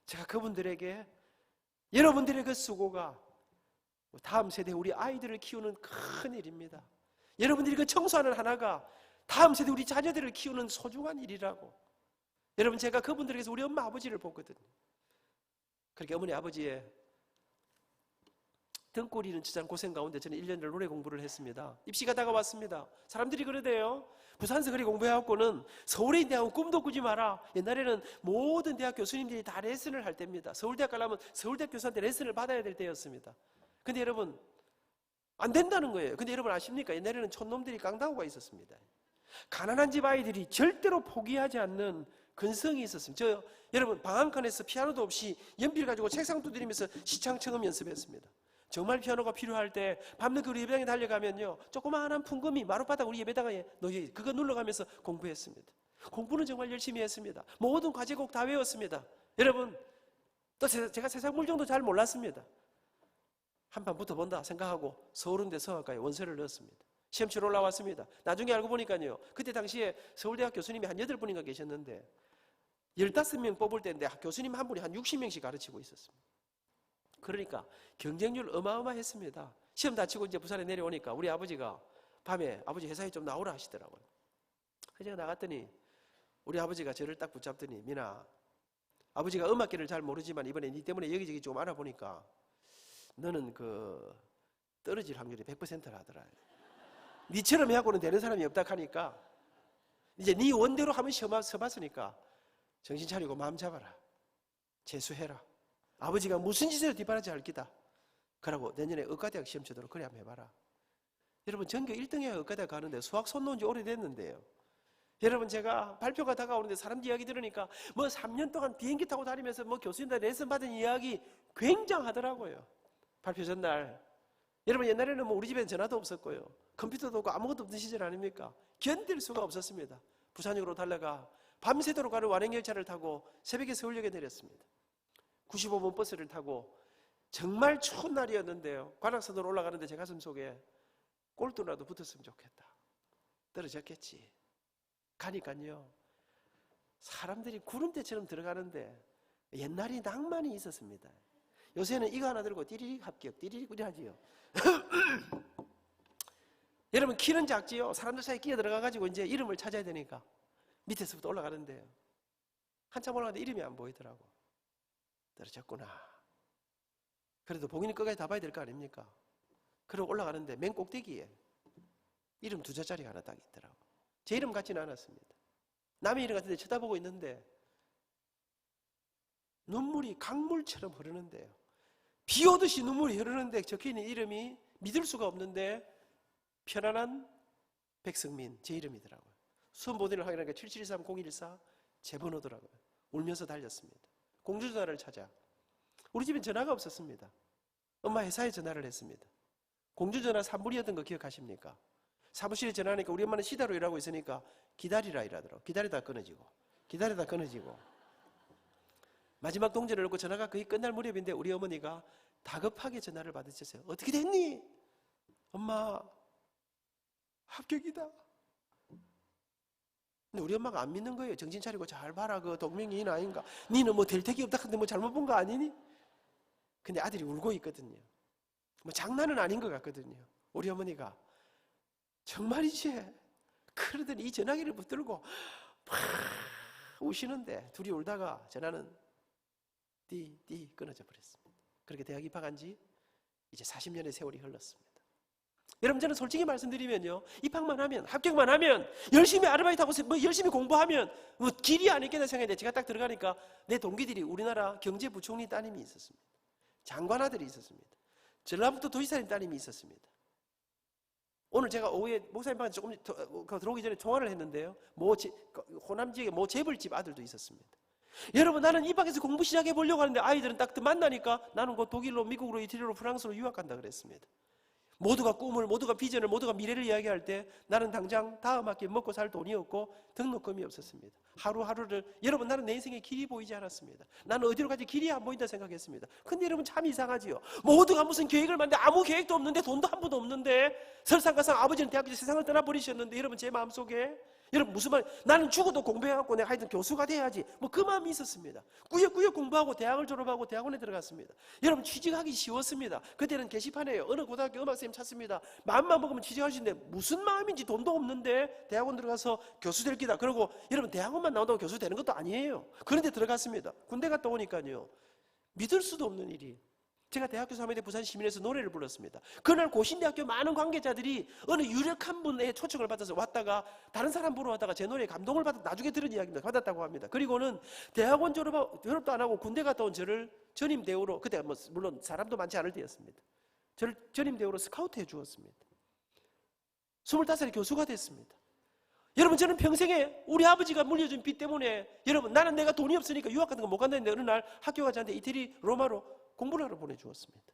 제가 그분들에게 여러분들의 그 수고가 다음 세대 우리 아이들을 키우는 큰 일입니다. 여러분들이 그 청소하는 하나가 다음 세대 우리 자녀들을 키우는 소중한 일이라고. 여러분, 제가 그분들에게서 우리 엄마 아버지를 보거든요. 그렇게 어머니 아버지의 등골이는 지장 고생 가운데 저는 1년을 노래 공부를 했습니다. 입시가 다가왔습니다. 사람들이 그러대요. 부산서 그리 공부해갖고는 서울에 있는 대학은 꿈도 꾸지 마라. 옛날에는 모든 대학 교수님들이 다 레슨을 할 때입니다. 서울대학 가려면 서울대학 교수한테 레슨을 받아야 될 때였습니다. 근데 여러분, 안 된다는 거예요. 근데 여러분 아십니까? 옛날에는 촌놈들이 깡다구가 있었습니다. 가난한 집 아이들이 절대로 포기하지 않는 근성이 있었습니다. 여러분 방앗간에서 피아노도 없이 연필 가지고 책상 두드리면서 시창청음 연습했습니다. 정말 피아노가 필요할 때 밤늦게 우리 예배당에 달려가면요, 조그마한 풍금이 마룻바닥 우리 예배당에 놓여 그거 눌러가면서 공부했습니다. 공부는 정말 열심히 했습니다. 모든 과제곡 다 외웠습니다. 여러분, 또 제가 세상 물정도 잘 몰랐습니다. 한판 붙어본다 생각하고 서울음대 성악과에 원서를 넣었습니다. 시험 치러 올라왔습니다. 나중에 알고 보니까요, 그때 당시에 서울대학 교수님이 한 8분인가 계셨는데 15명 뽑을 때인데 교수님 한 분이 한 60명씩 가르치고 있었습니다. 그러니까 경쟁률 어마어마했습니다. 시험 다 치고 이제 부산에 내려오니까 우리 아버지가 밤에 아버지 회사에 좀 나오라 하시더라고요. 그래서 제가 나갔더니 우리 아버지가 저를 딱 붙잡더니, 민아, 아버지가 음악계를 잘 모르지만 이번에 니 때문에 여기저기 좀 알아보니까 너는 떨어질 확률이 100%라 하더라. 니처럼 해갖고는 되는 사람이 없다 하니까 이제 니 원대로 한번 시험 써봤으니까 정신 차리고 마음 잡아라. 재수해라. 아버지가 무슨 짓으로 뒷바라지 할 기다. 그러고 내년에 의과대학 시험 치도록 그래 한번 해봐라. 여러분, 전교 1등해야 의과대학 가는데 수학 손 놓은 지 오래됐는데요. 여러분, 제가 발표가 다가오는데 사람들 이야기 들으니까 3년 동안 비행기 타고 다니면서 교수님들 레슨 받은 이야기 굉장하더라고요. 발표 전날. 여러분, 옛날에는 우리 집엔 전화도 없었고요, 컴퓨터도 없고 아무것도 없던 시절 아닙니까? 견딜 수가 없었습니다. 부산역으로 달려가 밤새도록 가는 완행열차를 타고 새벽에 서울역에 내렸습니다. 95번 버스를 타고 정말 추운 날이었는데요, 관악산으로 올라가는데 제 가슴 속에 꼴뚜라도 붙었으면 좋겠다. 떨어졌겠지. 가니까요, 사람들이 구름대처럼 들어가는데 옛날에 낭만이 있었습니다. 요새는 이거 하나 들고 띠리릭 합격, 띠리릭 우리 하지요. 여러분, 키는 작지요. 사람들 사이에 끼어 들어가가지고 이제 이름을 찾아야 되니까 밑에서부터 올라가는데요, 한참 올라가는데 이름이 안 보이더라고. 떨어졌구나. 그래도 봉인이 끝까지 다 봐야 될 거 아닙니까? 그러고 올라가는데 맨 꼭대기에 이름 2자짜리가 하나 딱 있더라고. 제 이름 같지는 않았습니다. 남의 이름 같은데 쳐다보고 있는데 눈물이 강물처럼 흐르는데요, 비 오듯이 눈물이 흐르는데 적혀있는 이름이 믿을 수가 없는데 편안한 백성민, 제 이름이더라고요. 수험 보내를 확인하니까 7723-0114 제 번호더라고요. 울면서 달렸습니다. 공주전화를 찾아. 우리 집엔 전화가 없었습니다. 엄마 회사에 전화를 했습니다. 공주전화 3불이었던 거 기억하십니까? 사무실에 전화하니까 우리 엄마는 시다로 일하고 있으니까 기다리라 이러더라고요. 기다리다 끊어지고 기다리다 끊어지고 마지막 동전을 넣고 전화가 거의 끝날 무렵인데 우리 어머니가 다급하게 전화를 받으셨어요. 어떻게 됐니? 엄마, 합격이다. 근데 우리 엄마가 안 믿는 거예요. 정신 차리고 잘 봐라. 그 동명이인 아닌가? 니는 될 택이 없다 근데 잘못 본 거 아니니? 근데 아들이 울고 있거든요. 장난은 아닌 것 같거든요. 우리 어머니가 정말이지? 그러더니 이 전화기를 붙들고 막 우시는데 둘이 울다가 전화는 띠 끊어져 버렸습니다. 그렇게 대학 입학한 지 이제 40년의 세월이 흘렀습니다. 여러분, 저는 솔직히 말씀드리면요, 입학만 하면, 합격만 하면, 열심히 아르바이트하고 열심히 공부하면 길이 아니겠다 생각했는데 제가 딱 들어가니까 내 동기들이 우리나라 경제부총리 따님이 있었습니다. 장관 아들이 있었습니다. 전라북도 도지사님 따님이 있었습니다. 오늘 제가 오후에 목사님 방에 조금 들어오기 전에 통화를 했는데요, 호남 지역에 재벌집 아들도 있었습니다. 여러분, 나는 입학해서 공부 시작해 보려고 하는데 아이들은 딱 만나니까 나는 곧 독일로, 미국으로, 이태리로, 프랑스로 유학 간다 그랬습니다. 모두가 꿈을, 모두가 비전을, 모두가 미래를 이야기할 때 나는 당장 다음 학기에 먹고 살 돈이 없고 등록금이 없었습니다. 하루하루를, 여러분, 나는 내 인생에 길이 보이지 않았습니다. 나는 어디로 가지 길이 안 보인다 생각했습니다. 근데 여러분, 참 이상하지요. 모두가 무슨 계획을 만드는데 아무 계획도 없는데, 돈도 한 푼도 없는데, 설상가상 아버지는 대학교 세상을 떠나버리셨는데, 여러분, 제 마음속에 여러분, 무슨 말, 나는 죽어도 공부해갖고 내가 하여튼 교수가 돼야지, 뭐 그 마음이 있었습니다. 꾸역꾸역 공부하고 대학을 졸업하고 대학원에 들어갔습니다. 여러분, 취직하기 쉬웠습니다. 그때는 게시판에요, 어느 고등학교 음악선생님 찾습니다. 마음만 먹으면 취직할 수 있는데 무슨 마음인지, 돈도 없는데 대학원 들어가서 교수 될 기다. 그러고 여러분, 대학원만 나온다고 교수 되는 것도 아니에요. 그런데 들어갔습니다. 군대 갔다 오니까요, 믿을 수도 없는 일이, 제가 대학교 3학년 부산 시민에서 노래를 불렀습니다. 그날 고신대학교 많은 관계자들이 어느 유력한 분의 초청을 받아서 왔다가 다른 사람 보러 왔다가 제 노래에 감동을 받아, 나중에 들은 이야기입니다. 받았다고 합니다. 그리고는 대학원 졸업도 안 하고 군대 갔다 온 저를 전임 대우로, 그때 뭐 물론 사람도 많지 않을 때였습니다. 저를 전임 대우로 스카우트 해 주었습니다. 25살에 교수가 됐습니다. 여러분, 저는 평생에 우리 아버지가 물려준 빚 때문에, 여러분, 나는 내가 돈이 없으니까 유학 같은 거 못 간다는데 어느 날 학교 가지 않는데 이태리 로마로 공부를 하러 보내주었습니다.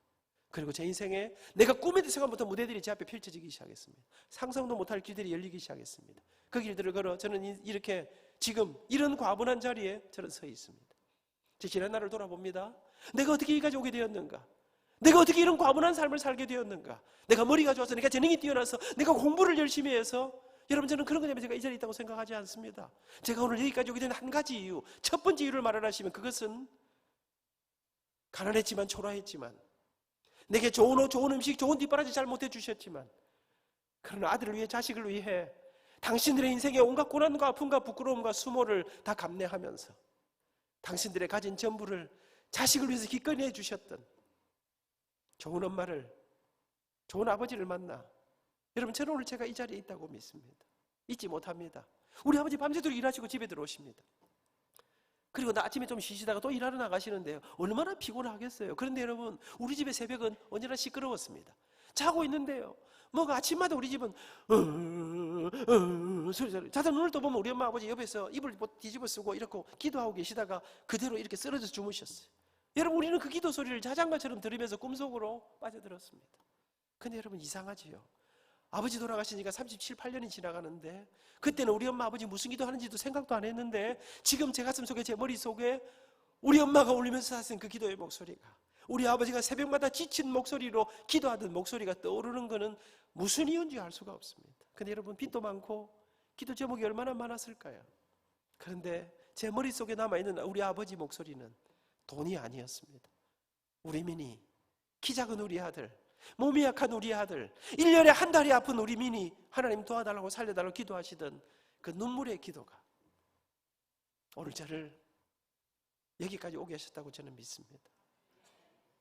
그리고 제 인생에 내가 꿈에도 생각부터 무대들이 제 앞에 펼쳐지기 시작했습니다. 상상도 못할 길들이 열리기 시작했습니다. 그 길들을 걸어 저는 이렇게 지금 이런 과분한 자리에 저는 서 있습니다. 제 지난 날을 돌아봅니다. 내가 어떻게 여기까지 오게 되었는가? 내가 어떻게 이런 과분한 삶을 살게 되었는가? 내가 머리가 좋아서, 내가 재능이 뛰어나서, 내가 공부를 열심히 해서, 여러분, 저는 그런 것 때문에 제가 이 자리에 있다고 생각하지 않습니다. 제가 오늘 여기까지 오게 된 한 가지 이유, 첫 번째 이유를 말하시면 그것은 가난했지만 초라했지만, 내게 좋은 옷, 좋은 음식, 좋은 뒷바라지 잘 못해 주셨지만, 그러나 아들을 위해, 자식을 위해 당신들의 인생의 온갖 고난과 아픔과 부끄러움과 수모를 다 감내하면서 당신들의 가진 전부를 자식을 위해서 기꺼이 내주셨던 좋은 엄마를, 좋은 아버지를 만나, 여러분, 저는 오늘 제가 이 자리에 있다고 믿습니다. 잊지 못합니다. 우리 아버지 밤새도록 일하시고 집에 들어오십니다. 그리고 나 아침에 좀 쉬시다가 또 일하러 나가시는데요, 얼마나 피곤하겠어요. 그런데 여러분, 우리 집의 새벽은 언제나 시끄러웠습니다. 자고 있는데요, 뭐가 아침마다 우리 집은 소리 자다 눈을 떠보면 우리 엄마 아버지 옆에서 이불 뒤집어 쓰고 이렇게 기도하고 계시다가 그대로 이렇게 쓰러져서 주무셨어요. 여러분, 우리는 그 기도 소리를 자장가처럼 들으면서 꿈속으로 빠져들었습니다. 근데 여러분, 이상하지요. 아버지 돌아가시니까 37, 8년이 지나가는데, 그때는 우리 엄마 아버지 무슨 기도 하는지도 생각도 안 했는데, 지금 제 가슴 속에, 제 머릿속에 우리 엄마가 울면서 하신 그 기도의 목소리가, 우리 아버지가 새벽마다 지친 목소리로 기도하던 목소리가 떠오르는 것은 무슨 이유인지 알 수가 없습니다. 근데 여러분, 빚도 많고 기도 제목이 얼마나 많았을까요? 그런데 제 머릿속에 남아있는 우리 아버지 목소리는 돈이 아니었습니다. 우리 민이, 키 작은 우리 아들, 몸이 약한 우리 아들, 1년에 한 달이 아픈 우리 민이 하나님 도와달라고 살려달라고 기도하시던 그 눈물의 기도가 오늘 저를 여기까지 오게 하셨다고 저는 믿습니다.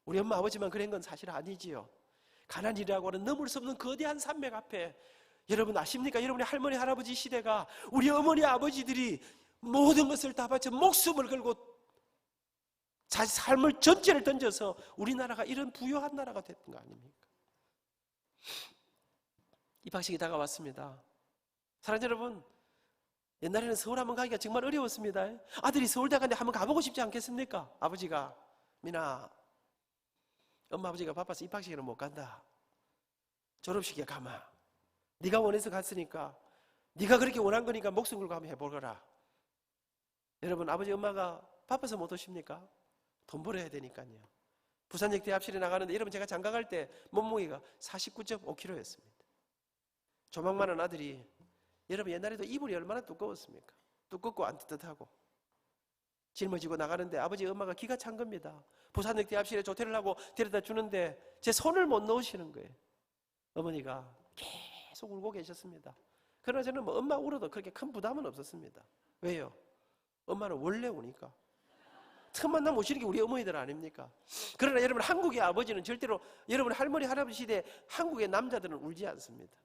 우리 엄마 아버지만 그런 건 사실 아니지요. 가난이라고 하는 넘을 수 없는 거대한 산맥 앞에, 여러분 아십니까? 여러분의 할머니 할아버지 시대가 우리 어머니 아버지들이 모든 것을 다 바쳐 목숨을 걸고 자기 삶을 전체를 던져서 우리나라가 이런 부유한 나라가 됐던 거 아닙니까? 입학식이 다가왔습니다. 사랑하는 여러분, 옛날에는 서울 한번 가기가 정말 어려웠습니다. 아들이 서울대 가는데 한번 가보고 싶지 않겠습니까? 아버지가, 민아, 엄마 아버지가 바빠서 입학식에는 못 간다. 졸업식에 가마. 네가 원해서 갔으니까, 네가 그렇게 원한 거니까 목숨 걸고 한번 해보거라. 여러분, 아버지 엄마가 바빠서 못 오십니까? 돈 벌어야 되니까요. 부산역 대합실에 나가는데, 여러분, 제가 장가 갈 때 몸무게가 49.5kg였습니다. 조망만한 아들이, 여러분, 옛날에도 이불이 얼마나 두꺼웠습니까? 두껍고 안 뜨뜻하고 짊어지고 나가는데 아버지 엄마가 기가 찬 겁니다. 부산역 대합실에 조퇴를 하고 데려다 주는데 제 손을 못 넣으시는 거예요. 어머니가 계속 울고 계셨습니다. 그러나 저는 뭐 엄마 울어도 그렇게 큰 부담은 없었습니다. 왜요? 엄마는 원래 우니까. 틈만 나면 오시는 게 우리 어머니들 아닙니까? 그러나 여러분, 한국의 아버지는 절대로, 여러분 할머니 할아버지 시대 한국의 남자들은 울지 않습니다.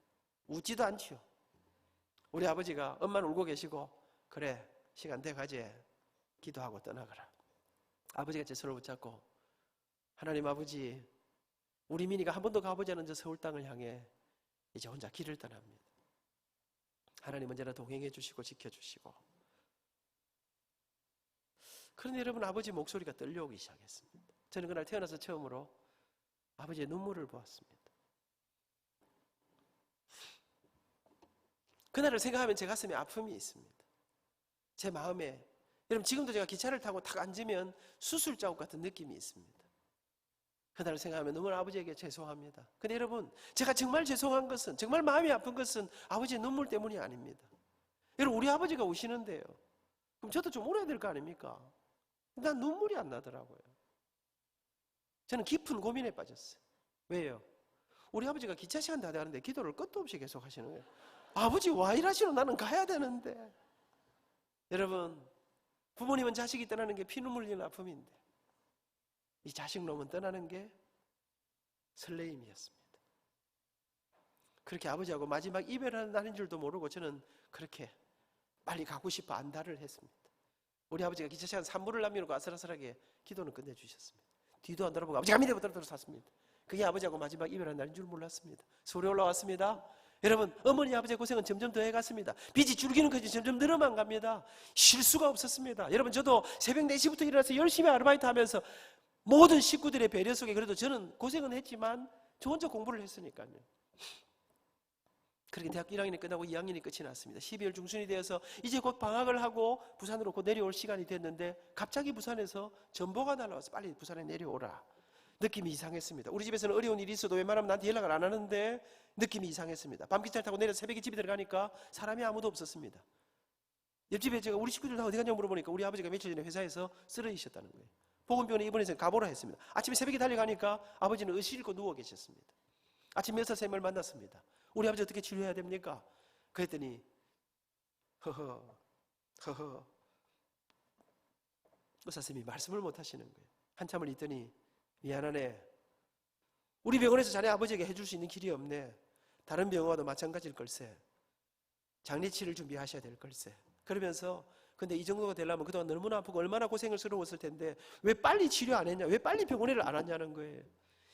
웃지도 않지요. 우리 아버지가, 엄마는 울고 계시고, 그래 시간 돼 가지, 기도하고 떠나가라. 아버지가 제 손을 붙잡고, 하나님 아버지, 우리 민이가 한 번도 가보지 않은 저 서울 땅을 향해 이제 혼자 길을 떠납니다. 하나님 언제나 동행해 주시고 지켜주시고. 그런데 여러분, 아버지 목소리가 떨려오기 시작했습니다. 저는 그날 태어나서 처음으로 아버지의 눈물을 보았습니다. 그날을 생각하면 제 가슴에 아픔이 있습니다. 제 마음에. 여러분, 지금도 제가 기차를 타고 탁 앉으면 수술 자국 같은 느낌이 있습니다. 그날을 생각하면 너무 아버지에게 죄송합니다. 근데 여러분, 제가 정말 죄송한 것은, 정말 마음이 아픈 것은 아버지의 눈물 때문이 아닙니다. 여러분, 우리 아버지가 우시는데요, 그럼 저도 좀 울어야 될 거 아닙니까? 난 눈물이 안 나더라고요. 저는 깊은 고민에 빠졌어요. 왜요? 우리 아버지가 기차 시간 다 되는데 기도를 끝도 없이 계속 하시는 거예요. 아버지 와 이러시노? 나는 가야 되는데. 여러분, 부모님은 자식이 떠나는 게 피눈물 흘리는 아픔인데 이 자식놈은 떠나는 게 설레임이었습니다. 그렇게 아버지하고 마지막 이별하는 날인 줄도 모르고 저는 그렇게 빨리 가고 싶어 안달을 했습니다. 우리 아버지가 기차 시간 3분을 남겨놓고 아슬아슬하게 기도는 끝내주셨습니다. 뒤도 안 돌아보고 아버지가 밑에부터 들어섰습니다. 그게 아버지하고 마지막 이별하는 날인 줄 몰랐습니다. 서울에 올라왔습니다. 여러분, 어머니 아버지의 고생은 점점 더해갔습니다. 빚이 줄기는 것이 점점 늘어만 갑니다. 쉴 수가 없었습니다. 여러분, 저도 새벽 4시부터 일어나서 열심히 아르바이트 하면서 모든 식구들의 배려 속에 그래도 저는 고생은 했지만 저 혼자 공부를 했으니까요. 그렇게 대학교 1학년이 끝나고 2학년이 끝이 났습니다. 12월 중순이 되어서 이제 곧 방학을 하고 부산으로 곧 내려올 시간이 됐는데 갑자기 부산에서 전보가 날라와서 빨리 부산에 내려오라. 느낌이 이상했습니다. 우리 집에서는 어려운 일이 있어도 웬만하면 나한테 연락을 안 하는데 느낌이 이상했습니다. 밤기차를 타고 내려 새벽에 집에 들어가니까 사람이 아무도 없었습니다. 옆집에 제가 우리 식구들 다 어디 갔냐고 물어보니까 우리 아버지가 며칠 전에 회사에서 쓰러지셨다는 거예요. 보건병원에 입원해서 가보라 했습니다. 아침에 새벽에 달려가니까 아버지는 의식 잃고 누워 계셨습니다. 아침 의사 선생님을 만났습니다. 우리 아버지 어떻게 치료해야 됩니까? 그랬더니 허허 의사 선생님이 말씀을 못 하시는 거예요. 한참을 있더니 미안하네. 우리 병원에서 자네 아버지에게 해줄 수 있는 길이 없네. 다른 병원과도 마찬가지일 걸세. 장례치를 준비하셔야 될 걸세. 그러면서 근데 이 정도가 되려면 그동안 너무나 아프고 얼마나 고생을 스러웠을 텐데 왜 빨리 치료 안 했냐? 왜 빨리 병원에를 안 왔냐는 거예요.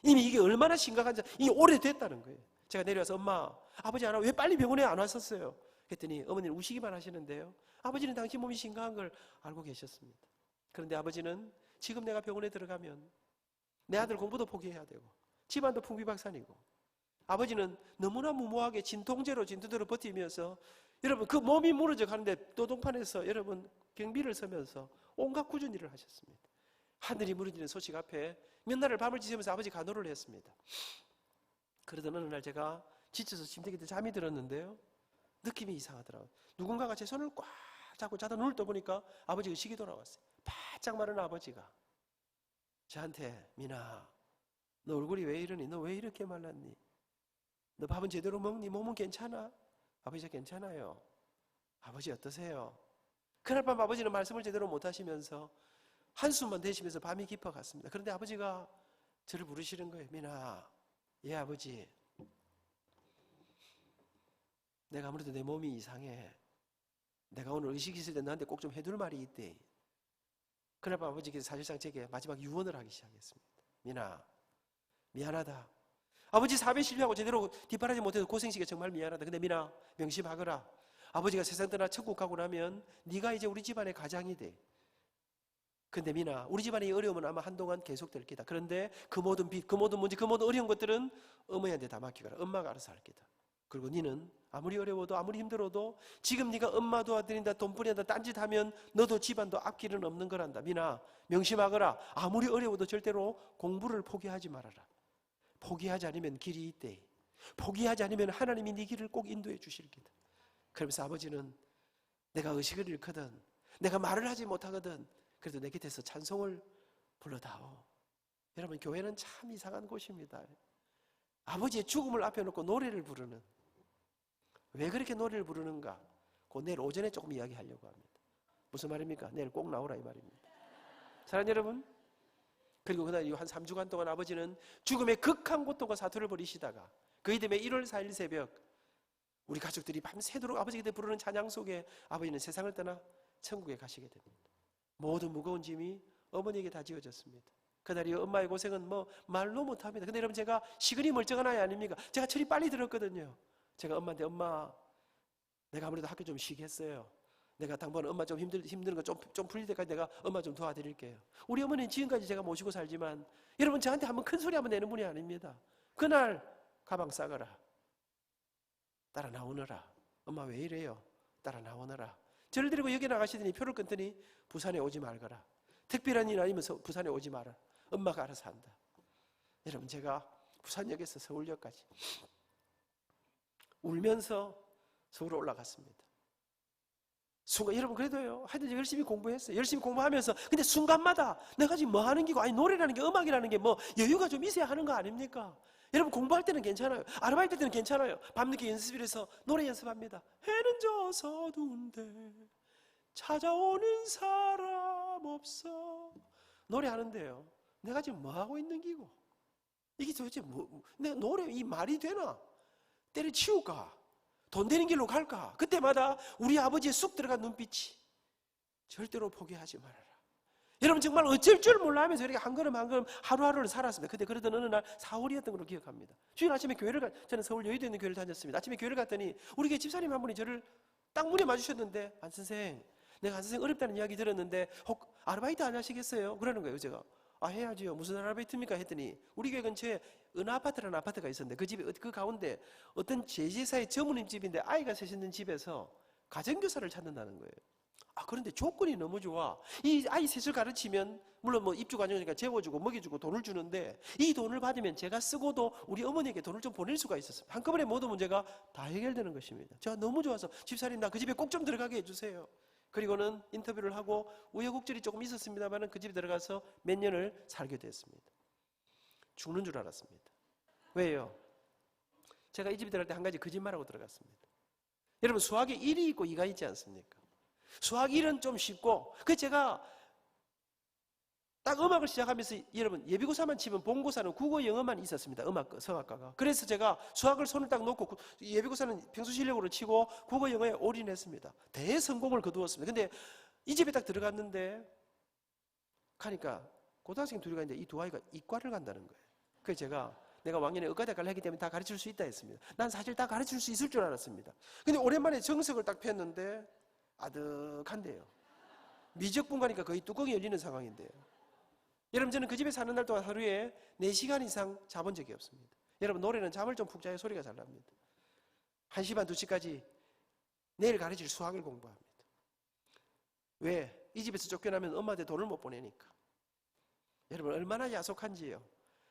이미 이게 얼마나 심각한지 이게 오래됐다는 거예요. 제가 내려와서 엄마, 아버지 왜 빨리 병원에 안 왔었어요? 그랬더니 어머니는 우시기만 하시는데요. 아버지는 당신 몸이 심각한 걸 알고 계셨습니다. 그런데 아버지는 지금 내가 병원에 들어가면 내 아들 공부도 포기해야 되고 집안도 풍비박산이고 아버지는 너무나 무모하게 진통제로 진통제로 버티면서 여러분 그 몸이 무너져 가는데 노동판에서 여러분 경비를 서면서 온갖 꾸준 일을 하셨습니다. 하늘이 무너지는 소식 앞에 몇 날을 밤을 지새면서 아버지 간호를 했습니다. 그러던 어느 날 제가 지쳐서 침대에 잠이 들었는데요. 느낌이 이상하더라고요. 누군가가 제 손을 꽉 잡고 자다 눈을 떠보니까 아버지 의식이 돌아왔어요. 바짝 마른 아버지가 저한테 민아, 너 얼굴이 왜 이러니? 너 왜 이렇게 말랐니? 너 밥은 제대로 먹니? 몸은 괜찮아? 아버지 괜찮아요. 아버지 어떠세요? 그날 밤 아버지는 말씀을 제대로 못 하시면서 한숨만 대시면서 밤이 깊어갔습니다. 그런데 아버지가 저를 부르시는 거예요. 민아, 예 아버지, 내가 아무래도 내 몸이 이상해. 내가 오늘 의식 있을 때 너한테 꼭 좀 해둘 말이 있대. 그날 밤 아버지께서 사실상 제게 마지막 유언을 하기 시작했습니다. 민아, 미안하다. 아버지 사배 실패하고 제대로 뒷바라지 못해서 고생시켜 정말 미안하다. 근데 민아, 명심하거라. 아버지가 세상 떠나 천국 가고 나면 네가 이제 우리 집안의 가장이 돼. 근데 민아, 우리 집안의 어려움은 아마 한동안 계속될 게다. 그런데 그 모든 빚, 그 모든 문제, 그 모든 어려운 것들은 어머니한테 다 맡기거라. 엄마가 알아서 할 게다. 그리고 니는 아무리 어려워도 아무리 힘들어도 지금 네가 엄마 도와드린다, 돈 뿌린다, 딴짓하면 너도 집안도 앞길은 없는 거란다. 민아, 명심하거라. 아무리 어려워도 절대로 공부를 포기하지 말아라. 포기하지 않으면 길이 있대. 포기하지 않으면 하나님이 네 길을 꼭 인도해 주실 게다. 그러면서 아버지는 내가 의식을 잃거든, 내가 말을 하지 못하거든, 그래도 내 곁에서 찬송을 불러다오. 여러분, 교회는 참 이상한 곳입니다. 아버지의 죽음을 앞에 놓고 노래를 부르는, 왜 그렇게 노래를 부르는가? 그 내일 오전에 조금 이야기하려고 합니다. 무슨 말입니까? 내일 꼭 나오라 이 말입니다. 사랑하는 여러분, 그리고 그날 이후 한 3주간 동안 아버지는 죽음의 극한 고통과 사투를 벌이시다가 그 이듬해 1월 4일 새벽 우리 가족들이 밤새도록 아버지 곁에 부르는 찬양 속에 아버지는 세상을 떠나 천국에 가시게 됩니다. 모든 무거운 짐이 어머니에게 다 지어졌습니다. 그날 이 엄마의 고생은 뭐 말로 못합니다. 근데 여러분, 제가 시근이 멀쩡한 아이 아닙니까? 제가 철이 빨리 들었거든요. 제가 엄마한테, 엄마, 내가 아무래도 학교 좀 쉬겠어요. 내가 당분간 엄마 좀 힘든 거 좀 풀릴 때까지 내가 엄마 좀 도와드릴게요. 우리 어머니는 지금까지 제가 모시고 살지만 여러분, 저한테 한번 큰 소리 한번 내는 분이 아닙니다. 그날 가방 싸거라, 따라 나오너라, 엄마 왜 이래요? 따라 나오너라. 저를 데리고 여기 나가시더니 표를 끊더니 부산에 오지 말거라. 특별한 일 아니면서 부산에 오지 마라. 엄마가 알아서 한다. 여러분 제가 부산역에서 서울역까지 울면서 서울 올라갔습니다. 순간 여러분 그래도요 하여튼 열심히 공부했어요. 열심히 공부하면서 근데 순간마다 내가 지금 뭐 하는 게고 아니 노래라는 게 음악이라는 게 뭐 여유가 좀 있어야 하는 거 아닙니까? 여러분 공부할 때는 괜찮아요. 아르바이트 때는 괜찮아요. 밤늦게 연습실에서 노래 연습합니다. 해는 져서 어두운데 찾아오는 사람 없어 노래하는데요 내가 지금 뭐 하고 있는 기고 이게 도대체 내가 노래 이 말이 되나? 때려치울까? 돈 되는 길로 갈까? 그때마다 우리 아버지의 쑥 들어간 눈빛이 절대로 포기하지 말아라. 여러분 정말 어쩔 줄 몰라 하면서 이렇게 한 걸음 한 걸음 하루하루를 살았습니다. 그때 그러던 어느 날 4월이었던 걸로 기억합니다. 주일 아침에 저는 서울 여의도에 있는 교회를 다녔습니다. 아침에 교회를 갔더니 우리 교회 집사님 한 분이 저를 딱 문에 마주셨는데 안 선생 내가 안 선생 어렵다는 이야기 들었는데 혹 아르바이트 안 하시겠어요? 그러는 거예요. 제가 해야지요. 무슨 아르바이트입니까? 했더니 우리 교회 근처에 은하아파트라는 아파트가 있었는데 그 집에 그 가운데 어떤 제지사의 전무님 집인데 아이가 셋있는 집에서 가정교사를 찾는다는 거예요. 그런데 조건이 너무 좋아. 이 아이 셋을 가르치면 물론 뭐 입주 과정이니까 재워주고 먹여주고 돈을 주는데 이 돈을 받으면 제가 쓰고도 우리 어머니에게 돈을 좀 보낼 수가 있었습니다. 한꺼번에 모든 문제가 다 해결되는 것입니다. 제가 너무 좋아서 집사님 나 그 집에 꼭 좀 들어가게 해주세요. 그리고는 인터뷰를 하고 우여곡절이 조금 있었습니다만 그 집에 들어가서 몇 년을 살게 됐습니다. 죽는 줄 알았습니다. 왜요? 제가 이 집에 들어갈 때 한 가지 거짓말하고 들어갔습니다. 여러분 수학에 1이 있고 2가 있지 않습니까? 수학 1은 좀 쉽고 제가 딱 음악을 시작하면서 여러분 예비고사만 치면 본고사는 국어 영어만 있었습니다. 성악과가. 그래서 제가 수학을 손을 딱 놓고 예비고사는 평소 실력으로 치고 국어 영어에 올인했습니다. 대성공을 거두었습니다. 근데 이 집에 딱 들어갔는데 가니까 고등학생 둘이 갔는데 이 두 아이가 이과를 간다는 거예요. 그래서 내가 왕년에 의과대학을 하기 때문에 다 가르칠 수 있다 했습니다. 난 사실 다 가르칠 수 있을 줄 알았습니다. 근데 오랜만에 정석을 딱 폈는데 아득한데요. 미적분가니까 거의 뚜껑이 열리는 상황인데요. 여러분 저는 그 집에 사는 날 동안 하루에 4시간 이상 자본 적이 없습니다. 여러분 노래는 잠을 좀 푹 자야 소리가 잘 납니다. 1시 반 2시까지 내일 가르칠 수학을 공부합니다. 왜? 이 집에서 쫓겨나면 엄마한테 돈을 못 보내니까. 여러분 얼마나 야속한지요.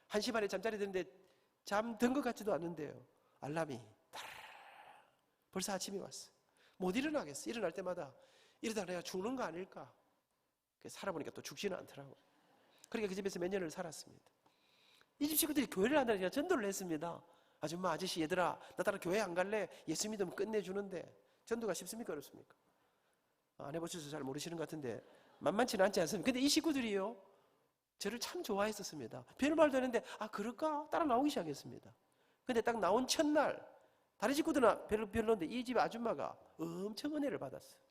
1시 반에 잠자리 드는데 잠든 것 같지도 않는데요. 알람이 벌써 아침이 왔어. 못 일어나겠어. 일어날 때마다 이러다 내가 죽는 거 아닐까. 살아보니까 또 죽지는 않더라고. 그러니까 그 집에서 몇 년을 살았습니다. 이 집 식구들이 교회를 한다니까 전도를 했습니다. 아줌마 아저씨 얘들아 나 따라 교회 안 갈래? 예수 믿으면 끝내주는데 전도가 쉽습니까 어렵습니까? 안 해보셔서 잘 모르시는 것 같은데 만만치는 않지 않습니까? 근데 이 식구들이요 저를 참 좋아했었습니다. 별말도 했는데 그럴까? 따라 나오기 시작했습니다. 근데 딱 나온 첫날 다른 식구들은 별로인데 이 집 아줌마가 엄청 은혜를 받았어요.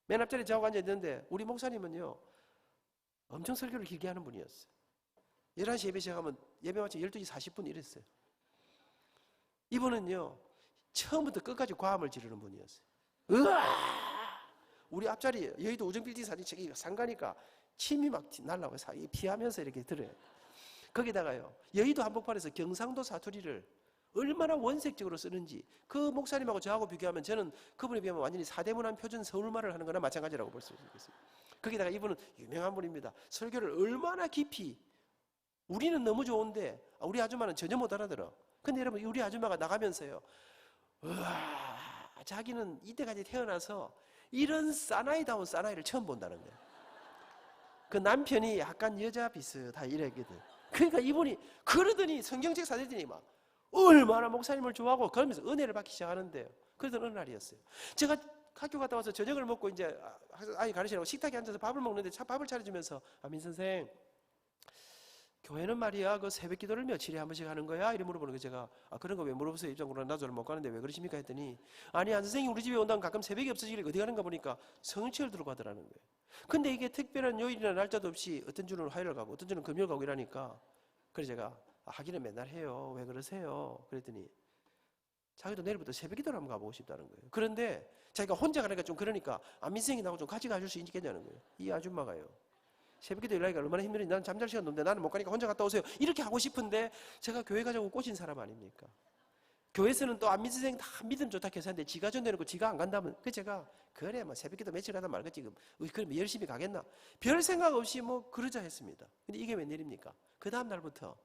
맨 앞자리에 저하고 앉아있는데 우리 목사님은요 엄청 설교를 길게 하는 분이었어요. 11시 예배 시작하면 예배 마치 12시 40분 이랬어요. 이분은요 처음부터 끝까지 과음을 지르는 분이었어요. 으아! 우리 앞자리 여의도 우정빌딩 사진 상가니까 침이 막 날라와요. 피하면서 이렇게 들어요. 거기다가요 여의도 한복판에서 경상도 사투리를 얼마나 원색적으로 쓰는지 그 목사님하고 저하고 비교하면 저는 그분에 비하면 완전히 사대문안 표준 서울말을 하는 거나 마찬가지라고 볼 수 있겠습니다. 거기다가 이분은 유명한 분입니다. 설교를 얼마나 깊이 우리는 너무 좋은데 우리 아줌마는 전혀 못 알아들어. 근데 여러분 우리 아줌마가 나가면서요 우와 자기는 이때까지 태어나서 이런 사나이다운 사나이를 처음 본다는 거예요. 그 남편이 약간 여자 비슷하다 이랬거든. 그러니까 이분이 그러더니 성경책 사들더니 막 얼마나 목사님을 좋아하고 그러면서 은혜를 받기 시작하는데요. 그러던 어느 날이었어요. 제가 학교 갔다 와서 저녁을 먹고 이제 아이 가르치라고 식탁에 앉아서 밥을 먹는데 밥을 차려주면서 민 선생 교회는 말이야 그 새벽 기도를 며칠에 한 번씩 하는 거야? 이래 물어보는 거 제가 그런 거 왜 물어보세요? 입장으로 나도 잘 못 가는데 왜 그러십니까? 했더니 아니 안 선생님 우리 집에 온다면 가끔 새벽에 없어지길래 어디 가는가 보니까 성령체를 들고 가더라는 거예요. 근데 이게 특별한 요일이나 날짜도 없이 어떤 주는 화요일 가고 어떤 주는 금요일 가고 이러니까 그래서 제가 하기는 맨날 해요. 왜 그러세요? 그랬더니 자기도 내일부터 새벽 기도를 한번 가보고 싶다는 거예요. 그런데 자기가 혼자 가니까 좀 그러니까 안민생이 나하고 좀 같이 가줄 수 있겠냐는 거예요. 이 아줌마가요. 새벽 기도 일하기가 얼마나 힘들지. 나는 잠잘 시간도 없는데 나는 못 가니까 혼자 갔다 오세요. 이렇게 하고 싶은데 제가 교회 가자고 꼬신 사람 아닙니까? 교회에서는 또 안 믿는 선생 다 믿음 좋다 해서 하는데 지가 전도해놓고 지가 안 간다면 제가 그래 뭐 새벽기도 며칠 가다 말겠지 그럼 열심히 가겠나? 별 생각 없이 뭐 그러자 했습니다. 근데 이게 웬일입니까? 그 다음 날부터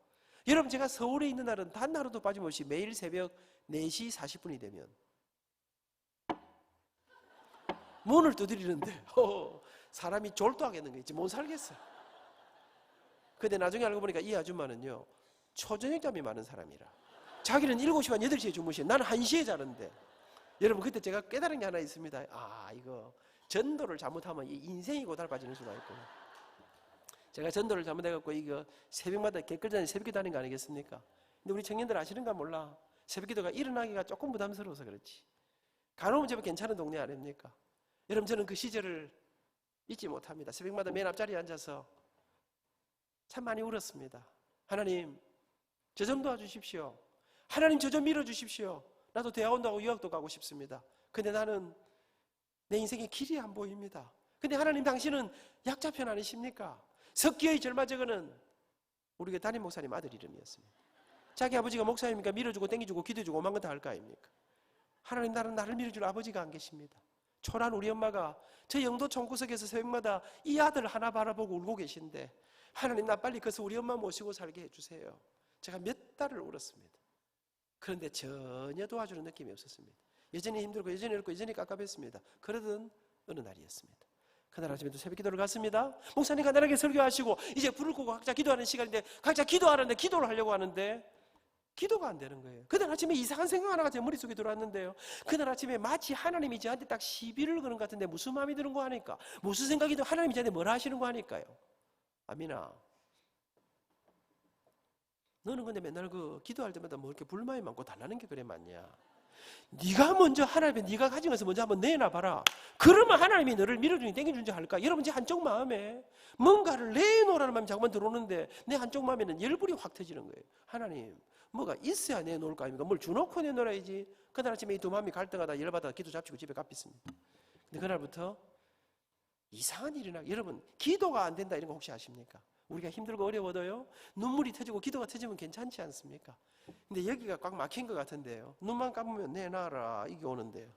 여러분 제가 서울에 있는 날은 단 하루도 빠짐없이 매일 새벽 4시 40분이 되면 문을 두드리는데 사람이 졸도하겠는 거지 못 살겠어요. 근데 나중에 알고 보니까 이 아줌마는요 초저녁잠이 많은 사람이라 자기는 7시 반 8시에 주무시고 나는 1시에 자는데 여러분 그때 제가 깨달은 게 하나 있습니다. 이거 전도를 잘못하면 이 인생이 고달파지는 수가 있고 제가 전도를 잘못해갖고 이거 새벽마다 개끌전에 새벽기도 하는 거 아니겠습니까? 근데 우리 청년들 아시는가 몰라. 새벽기도가 일어나기가 조금 부담스러워서 그렇지. 간호면 제법 괜찮은 동네 아닙니까? 여러분 저는 그 시절을 잊지 못합니다. 새벽마다 맨 앞자리에 앉아서 참 많이 울었습니다. 하나님 저 좀 도와주십시오. 하나님 저 좀 밀어주십시오. 나도 대학원도 가고 유학도 가고 싶습니다. 근데 나는 내 인생에 길이 안 보입니다. 근데 하나님 당신은 약자 편 아니십니까? 석기의 절마저거는 우리 담임 목사님 아들 이름이었습니다. 자기 아버지가 목사님이니까 밀어주고 땡겨주고 기도해주고 오만 건 다 할 거 아닙니까? 하나님 나를 밀어줄 아버지가 안 계십니다. 초라한 우리 엄마가 저 영도 총구석에서 새벽마다 이 아들 하나 바라보고 울고 계신데 하나님 나 빨리 가서 우리 엄마 모시고 살게 해주세요. 제가 몇 달을 울었습니다. 그런데 전혀 도와주는 느낌이 없었습니다. 여전히 힘들고 여전히 어렵고 여전히 깝깝했습니다. 그러던 어느 날이었습니다. 그날 아침에도 새벽 기도를 갔습니다. 목사님 간단하게 설교하시고 이제 불을 끄고 각자 기도하는 시간인데 각자 기도하는데 기도를 하려고 하는데 기도가 안 되는 거예요. 그날 아침에 이상한 생각 하나가 제 머릿속에 들어왔는데요. 그날 아침에 마치 하나님이 저한테 딱 시비를 거는 것 같은데 무슨 마음이 드는 거 하니까 무슨 생각이 든 하나님이 저한테 뭐라 하시는 거 하니까요. 아미나 너는 근데 맨날 그 기도할 때마다 뭐 이렇게 불만이 많고 달라는 게 그래 맞냐? 네가 먼저 하나님의 네가 가진 것을 먼저 한번 내놔 봐라. 그러면 하나님이 너를 밀어주니 땡겨준지 할까? 여러분 제 한쪽 마음에 뭔가를 내놓으라는 마음이 자꾸만 들어오는데 내 한쪽 마음에는 열불이 확 터지는 거예요. 하나님 뭐가 있어야 내놓을 거 아닙니까? 뭘 주놓고 내놓아야지. 그날 아침에 이 두 마음이 갈등하다 열받아 기도 잡치고 집에 갚았습니다. 근데 그날부터 이상한 일이 나. 여러분 기도가 안 된다 이런 거 혹시 아십니까? 우리가 힘들고 어려워도요 눈물이 터지고 기도가 터지면 괜찮지 않습니까? 근데 여기가 꽉 막힌 것 같은데요 눈만 감으면 내놔라 이게 오는데요.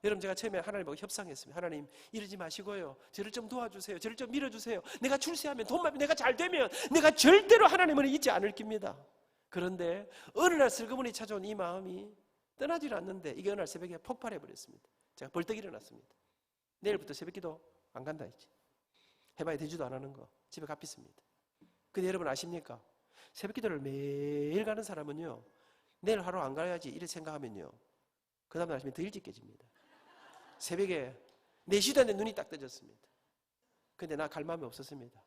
여러분 제가 처음에 하나님하고 협상했습니다. 하나님 이러지 마시고요 저를 좀 도와주세요. 저를 좀 밀어주세요. 내가 출세하면 돈만 내가 잘 되면 내가 절대로 하나님을 잊지 않을 겁니다. 그런데 어느 날 슬그머니 찾아온 이 마음이 떠나질 않는데 이게 어느 날 새벽에 폭발해버렸습니다. 제가 벌떡 일어났습니다. 내일부터 새벽기도 안 간다 이제. 해봐야 되지도 안 하는 거 집에 갚겠습니다. 근데 여러분 아십니까? 새벽기도를 매일 가는 사람은요 내일 하루 안 가야지 이렇게 생각하면요 그 다음날 아침에 더 일찍 깨집니다. 새벽에 4시도 안 돼 눈이 딱 떠졌습니다. 근데 나 갈 마음이 없었습니다.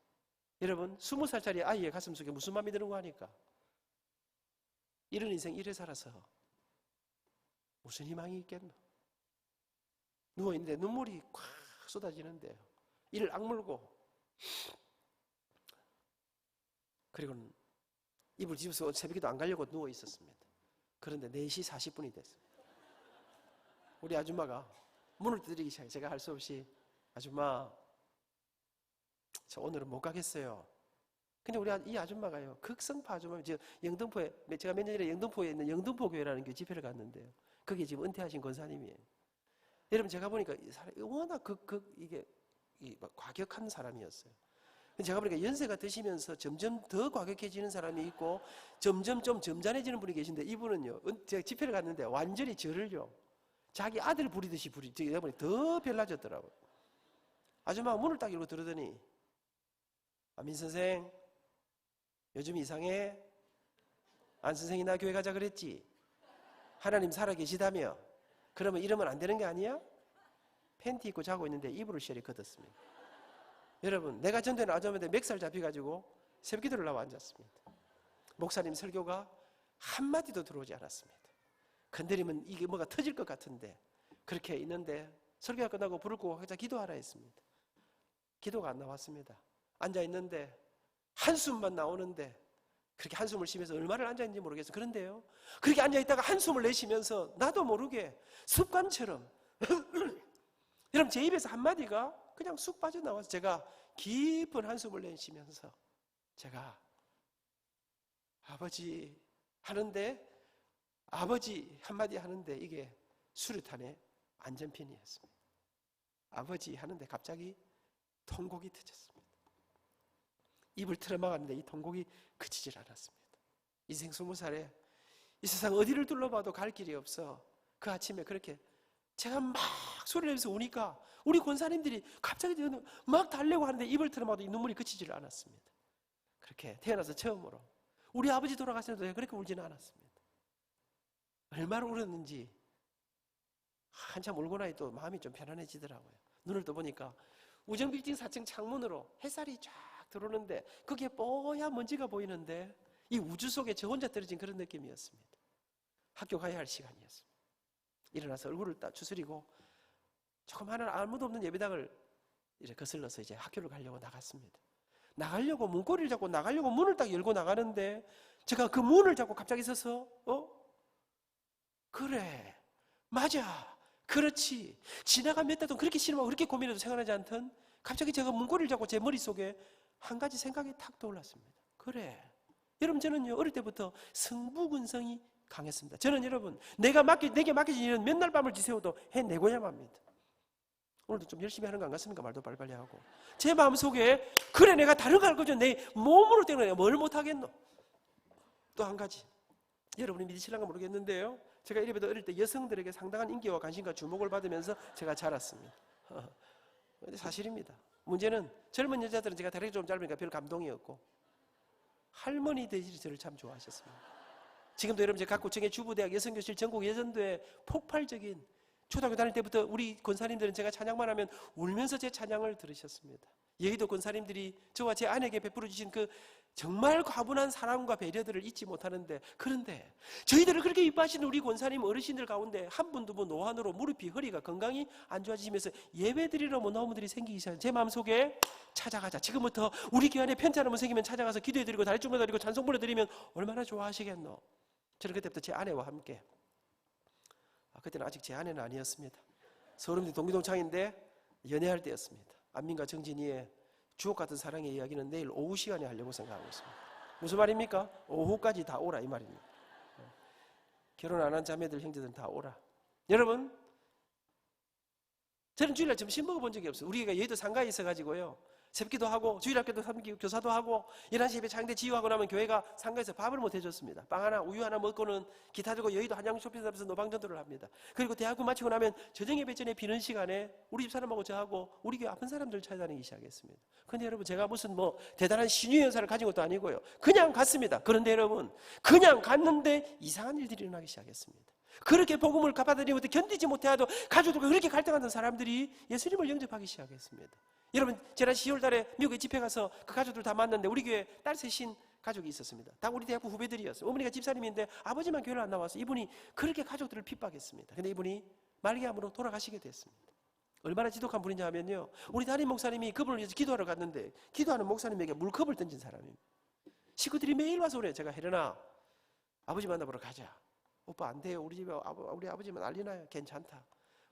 여러분 20살짜리 아이의 가슴 속에 무슨 마음이 드는 거 하니까 이런 인생 이래 살아서 무슨 희망이 있겠노? 누워있는데 눈물이 콱 쏟아지는데요 이를 악물고 그리고는 이불 뒤집어서 새벽에도 안 가려고 누워 있었습니다. 그런데 4시 40분이 됐습니다. 우리 아줌마가 문을 두드리기 시작해요. 제가 할 수 없이 아줌마 저 오늘은 못 가겠어요. 근데 우리 이 아줌마가요 극성파 아줌마 영등포에 제가 몇 년 전에 영등포에 있는 영등포교회라는 교 집회를 갔는데요 거기 지금 은퇴하신 권사님이에요. 여러분 제가 보니까 이 사람이 워낙 이게 과격한 사람이었어요. 제가 보니까 연세가 드시면서 점점 더 과격해지는 사람이 있고 점점 좀 점잖해지는 분이 계신데 이분은요 제가 집회를 갔는데 완전히 저를요 자기 아들 부리듯이 제가 보니 더 별나졌더라고요. 아줌마가 문을 딱 열고 들으더니 민 선생 요즘 이상해? 안 선생이 나 교회 가자 그랬지? 하나님 살아계시다며? 그러면 이러면 안 되는 게 아니야? 팬티 입고 자고 있는데 이불을 시원히 걷었습니다. 여러분 내가 전도에 아줌마한테 멱살 잡혀가지고 새벽기도를 나와 앉았습니다. 목사님 설교가 한마디도 들어오지 않았습니다. 건드리면 이게 뭐가 터질 것 같은데 그렇게 있는데 설교가 끝나고 불을 끄고 각자 기도하라 했습니다. 기도가 안 나왔습니다. 앉아있는데 한숨만 나오는데 그렇게 한숨을 쉬면서 얼마를 앉아있는지 모르겠어요. 그런데요 그렇게 앉아있다가 한숨을 내쉬면서 나도 모르게 습관처럼 여러분 제 입에서 한마디가 그냥 쑥 빠져나와서 제가 깊은 한숨을 내쉬면서 제가 아버지 하는데 아버지 한마디 하는데 이게 수류탄의 안전핀이었습니다. 아버지 하는데 갑자기 통곡이 터졌습니다. 입을 틀어막았는데 이 통곡이 그치질 않았습니다. 인생 20살에 이 세상 어디를 둘러봐도 갈 길이 없어. 그 아침에 그렇게 제가 막 소리를 내면서 우니까 우리 권사님들이 갑자기 막 달래고 하는데 입을 틀어막아도 이 눈물이 그치질 않았습니다. 그렇게 태어나서 처음으로 우리 아버지 돌아가실 때도 그렇게 울지는 않았습니다. 얼마나 울었는지 한참 울고 나니 또 마음이 좀 편안해지더라고요. 눈을 떠보니까 우정빌딩 4층 창문으로 햇살이 쫙 들어오는데 거기에 뽀얀 먼지가 보이는데 이 우주 속에 저 혼자 떨어진 그런 느낌이었습니다. 학교 가야 할 시간이었습니다. 일어나서 얼굴을 딱 추스리고 조금 하나 아무도 없는 예배당을 이제 거슬러서 이제 학교를 가려고 나갔습니다. 나가려고 문고리를 잡고 나가려고 문을 딱 열고 나가는데 제가 그 문을 잡고 갑자기 서서 그래 맞아 그렇지 지나간 몇 달 동안 그렇게 싫어하고 그렇게 고민해도 생각나지 않던 갑자기 제가 문고리를 잡고 제 머릿속에 한 가지 생각이 탁 떠올랐습니다. 그래 여러분 저는요 어릴 때부터 승부근성이 강했습니다. 저는 여러분 내게 맡겨진 일은 맨날 밤을 지새워도 해내고야만 합니다. 오늘도 좀 열심히 하는 거 안 같습니까? 말도 빨리빨리 하고 제 마음속에 그래 내가 다른 거 할 거죠. 내 몸으로 때문에 뭘 못하겠노. 또 한 가지 여러분이 믿으실랑가 모르겠는데요 제가 이래봬도 어릴 때 여성들에게 상당한 인기와 관심과 주목을 받으면서 제가 자랐습니다. 사실입니다. 문제는 젊은 여자들은 제가 다리가 좀 짧으니까 별 감동이 없고 할머니 대실이 저를 참 좋아하셨습니다. 지금도 여러분 제가 각구청의 주부대학 여성교실 전국 예전도에 폭발적인 초등학교 다닐 때부터 우리 권사님들은 제가 찬양만 하면 울면서 제 찬양을 들으셨습니다. 여의도 권사님들이 저와 제 아내에게 베풀어 주신 그 정말 과분한 사랑과 배려들을 잊지 못하는데 그런데 저희들을 그렇게 이뻐하시는 우리 권사님 어르신들 가운데 한 분 두 분 노환으로 무릎이 허리가 건강이 안 좋아지시면서 예배드리러 못 나온 분들이 생기기 시작해요. 제 마음속에 찾아가자 지금부터 우리 교회 안에 편찮은 분 생기면 찾아가서 기도해드리고 다리 쭈물어드리고 찬송 불러드리면 얼마나 좋아하시겠노. 저는 그때부터 제 아내와 함께 그때는 아직 제 아내는 아니었습니다. 서울대 동기동창인데 연애할 때였습니다. 안민과 정진이의 주옥 같은 사랑의 이야기는 내일 오후 시간에 하려고 생각하고 있습니다. 무슨 말입니까? 오후까지 다 오라 이 말입니다. 결혼 안 한 자매들 형제들은 다 오라. 여러분 저는 주일날 점심 먹어본 적이 없어요. 우리가 여의도 상가에 있어가지고요 새벽기도 하고 주일학교도 섬기고 교사도 하고 11시 예배 장대 지휘하고 나면 교회가 상가에서 밥을 못 해줬습니다. 빵 하나 우유 하나 먹고는 기타 들고 여의도 한양 쇼핑센터에서 노방전도를 합니다. 그리고 대학교 마치고 나면 저녁 예배 전에 비는 시간에 우리 집 사람하고 저하고 우리 교회 아픈 사람들 찾아다니기 시작했습니다. 그런데 여러분 제가 무슨 대단한 신유 연사를 가진 것도 아니고요 그냥 갔습니다. 그런데 여러분 그냥 갔는데 이상한 일들이 일어나기 시작했습니다. 그렇게 복음을 갚아들이면서 견디지 못해도 가족들과 그렇게 갈등하는 사람들이 예수님을 영접하기 시작했습니다. 여러분 지난 10월 달에 미국에 집회 가서 그 가족들 다 만났는데 우리 교회 딸 셋인 가족이 있었습니다. 다 우리 대학부 후배들이었어요. 어머니가 집사님인데 아버지만 교회를 안 나와서 이분이 그렇게 가족들을 핍박했습니다. 근데 이분이 말기암으로 돌아가시게 됐습니다. 얼마나 지독한 분이냐 하면요 우리 담임 목사님이 그분을 위해서 기도하러 갔는데 기도하는 목사님에게 물컵을 던진 사람입니다. 식구들이 매일 와서 그래요. 제가 혜련아 아버지 만나보러 가자. 오빠 안 돼요. 우리 집에 우리 아버지만 난리 나요. 괜찮다.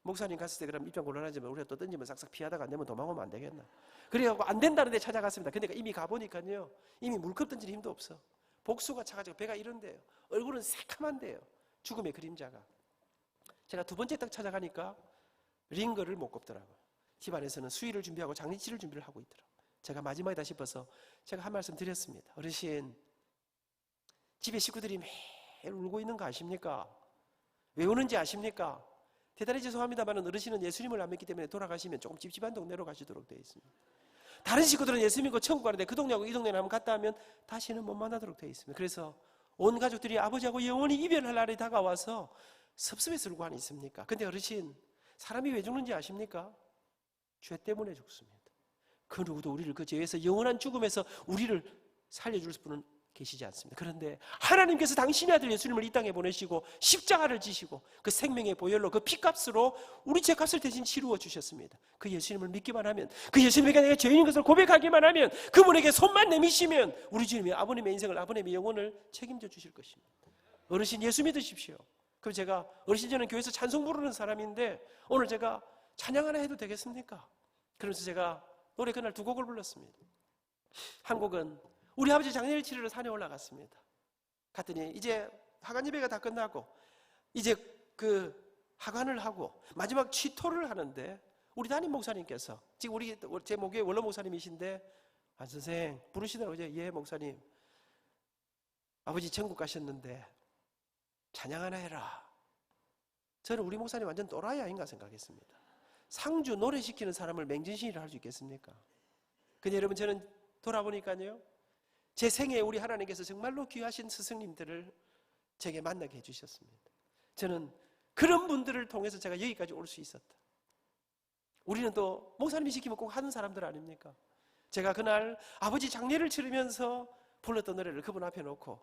목사님 갔을 때 그럼 입장 곤란하지만 우리가 또 던지면 싹싹 피하다가 안 되면 도망오면 안 되겠나. 그래갖고 안 된다는데 찾아갔습니다. 근데 이미 가보니까요 이미 물컵 던질 힘도 없어. 복수가 차가지고 배가 이런데요. 얼굴은 새카만데요. 죽음의 그림자가. 제가 두 번째 딱 찾아가니까 링거를 못 꼽더라고요. 집안에서는 수의를 준비하고 장례치를 준비를 하고 있더라고요. 제가 마지막이다 싶어서 제가 한 말씀 드렸습니다. 어르신 집에 식구들이 매일 울고 있는 거 아십니까? 왜 우는지 아십니까? 대단히 죄송합니다만 어르신은 예수님을 안 믿기 때문에 돌아가시면 조금 찝찝한 동네로 가시도록 되어 있습니다. 다른 식구들은 예수 믿고 천국 가는데 그 동네하고 이 동네를 한번 갔다 하면 다시는 못 만나도록 되어 있습니다. 그래서 온 가족들이 아버지하고 영원히 이별할 날이 다가와서 섭섭해서 울고 하니 있습니까? 근데 어르신 사람이 왜 죽는지 아십니까? 죄 때문에 죽습니다. 그 누구도 우리를 그 죄에서 영원한 죽음에서 우리를 살려줄 분은 계시지 않습니다. 그런데 하나님께서 당신의 아들 예수님을 이 땅에 보내시고 십자가를 지시고 그 생명의 보혈로 그 피값으로 우리 죄값을 대신 치루어 주셨습니다. 그 예수님을 믿기만 하면 그 예수님에게 내가 죄인인 것을 고백하기만 하면 그분에게 손만 내미시면 우리 주님이 아버님의 인생을 아버님의 영혼을 책임져 주실 것입니다. 어르신 예수 믿으십시오. 그럼 제가 어르신 저는 교회에서 찬송 부르는 사람인데 오늘 제가 찬양 하나 해도 되겠습니까? 그러면서 제가 노래 그날 두 곡을 불렀습니다. 한 곡은 우리 아버지 장례를 치르러 산에 올라갔습니다. 갔더니 이제 화관 예배가 다 끝나고 이제 그 하관을 하고 마지막 취토를 하는데 우리 담임 목사님께서 지금 제 목교회 원로 목사님이신데 안 선생 부르시더라고요. 예 목사님, 아버지 천국 가셨는데 찬양 하나 해라. 저는 우리 목사님 완전 또라이 아닌가 생각했습니다. 상주 노래시키는 사람을 맹진신이라 할 수 있겠습니까? 근데 여러분, 저는 돌아보니까요, 제 생애에 우리 하나님께서 정말로 귀하신 스승님들을 제게 만나게 해주셨습니다. 저는 그런 분들을 통해서 제가 여기까지 올 수 있었다. 우리는 또 목사님이 시키면 꼭 하는 사람들 아닙니까? 제가 그날 아버지 장례를 치르면서 불렀던 노래를 그분 앞에 놓고,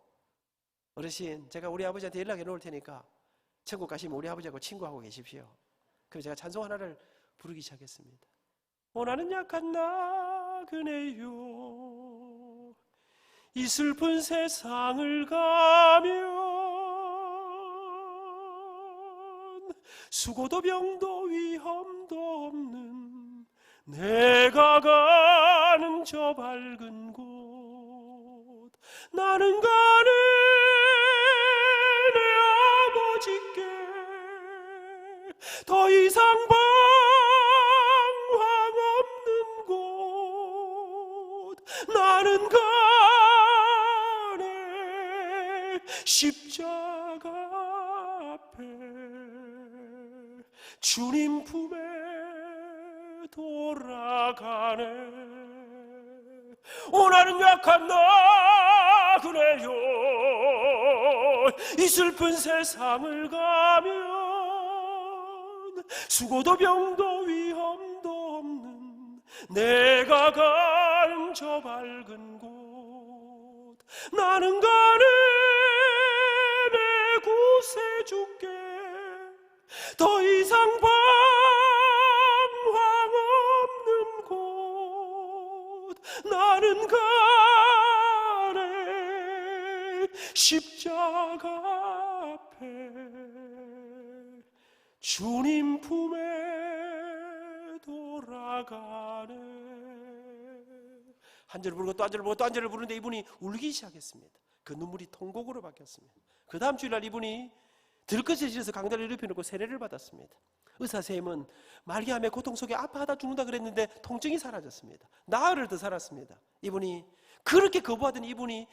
어르신, 제가 우리 아버지한테 연락해 놓을 테니까 천국 가시면 우리 아버지하고 친구하고 계십시오. 그래서 제가 찬송 하나를 부르기 시작했습니다. 나는 약한 나그네요, 이 슬픈 세상을 가면 수고도 병도 위험도 없는 내가 가는 저 밝은 곳, 나는 가는 내 아버지께 더 이상 방황 없는 곳, 나는 가네 십자가 앞에 주님 품에 돌아가네. 나는 약한 나그네요, 이 슬픈 세상을 가면 수고도 병도 위험도 없는 내가 가는 저 밝은 곳, 나는 가는 내 구세주께 더 이상 방황 없는 곳, 나는 가네 십자가 앞에 주님 품에 돌아가네. 한 절을 부르고 또 한 절을 부르고 또 한 절을 부르는데 이분이 울기 시작했습니다. 그 눈물이 통곡으로 바뀌었습니다. 그 다음 주일날 이분이 들것에 지어서 강다리를 입혀놓고 세례를 받았습니다. 의사 선생님은 말기암의 고통 속에 아파하다 죽는다 그랬는데 통증이 사라졌습니다. 나흘을 더 살았습니다. 이분이 그렇게 거부하던 이분이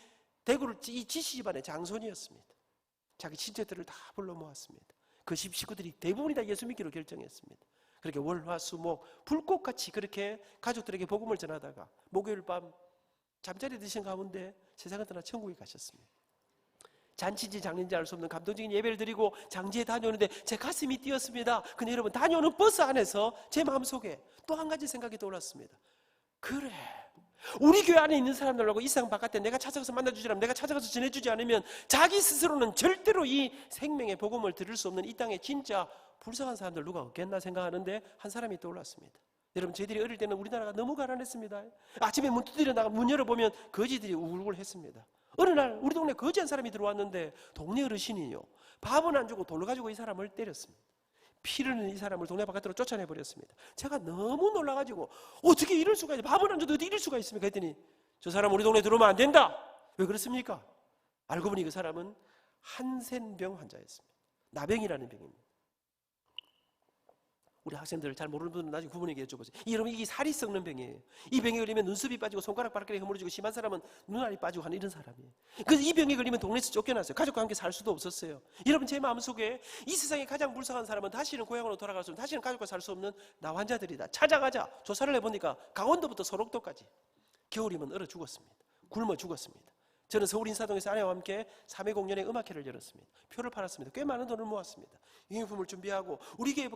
대구를 이 지씨 집안의 장손이었습니다. 자기 친척들을 다 불러 모았습니다. 그 집 식구들이 대부분이 다 예수 믿기로 결정했습니다. 그렇게 월화수목 불꽃같이 그렇게 가족들에게 복음을 전하다가 목요일 밤 잠자리 드신 가운데 세상을 떠나 천국에 가셨습니다. 잔치인지 장례인지 알 수 없는 감동적인 예배를 드리고 장지에 다녀오는데 제 가슴이 뛰었습니다. 근데 여러분, 다녀오는 버스 안에서 제 마음속에 또 한 가지 생각이 떠올랐습니다. 그래, 우리 교회 안에 있는 사람들하고 이 세상 바깥에 내가 찾아가서 만나주지 않으면, 내가 찾아가서 전해주지 않으면 자기 스스로는 절대로 이 생명의 복음을 들을 수 없는 이 땅에 진짜 불쌍한 사람들 누가 없겠나 생각하는데 한 사람이 떠올랐습니다. 여러분, 저희들이 어릴 때는 우리나라가 너무 가난했습니다. 아침에 문 두드려 나가 문 열어보면 거지들이 우글우글했습니다. 어느 날 우리 동네 거지 한 사람이 들어왔는데 동네 어르신이요, 밥은 안 주고 돌로 가지고 이 사람을 때렸습니다. 피를 흘리는 이 사람을 동네 바깥으로 쫓아내버렸습니다. 제가 너무 놀라가지고 어떻게 이럴 수가 있냐, 밥은 안 줘도 어떻게 이럴 수가 있습니까 했더니 저 사람 우리 동네 들어오면 안 된다. 왜 그렇습니까? 알고 보니 그 사람은 한센병 환자였습니다. 나병이라는 병입니다. 우리 학생들 잘 모르는 분들은 나중에 부모님에게 여쭤보세요. 여러분, 이게 살이 썩는 병이에요. 이 병에 걸리면 눈썹이 빠지고 손가락 바닥이 허물어지고 심한 사람은 눈알이 빠지고 하는 이런 사람이에요. 그래서 이 병에 걸리면 동네에서 쫓겨났어요. 가족과 함께 살 수도 없었어요. 여러분, 제 마음속에 이 세상에 가장 불쌍한 사람은 다시는 고향으로 돌아갈 수 없는, 다시는 가족과 살 수 없는 나 환자들이다. 찾아가자. 조사를 해보니까 강원도부터 소록도까지 겨울이면 얼어 죽었습니다. 굶어 죽었습니다. 저는 서울 인사동에서 아내와 함께 3회 공연의 음악회를 열었습니다. 표를 팔았습니다. 꽤 많은 돈을 모았습니다. 유니폼을 준비하고 우리 교회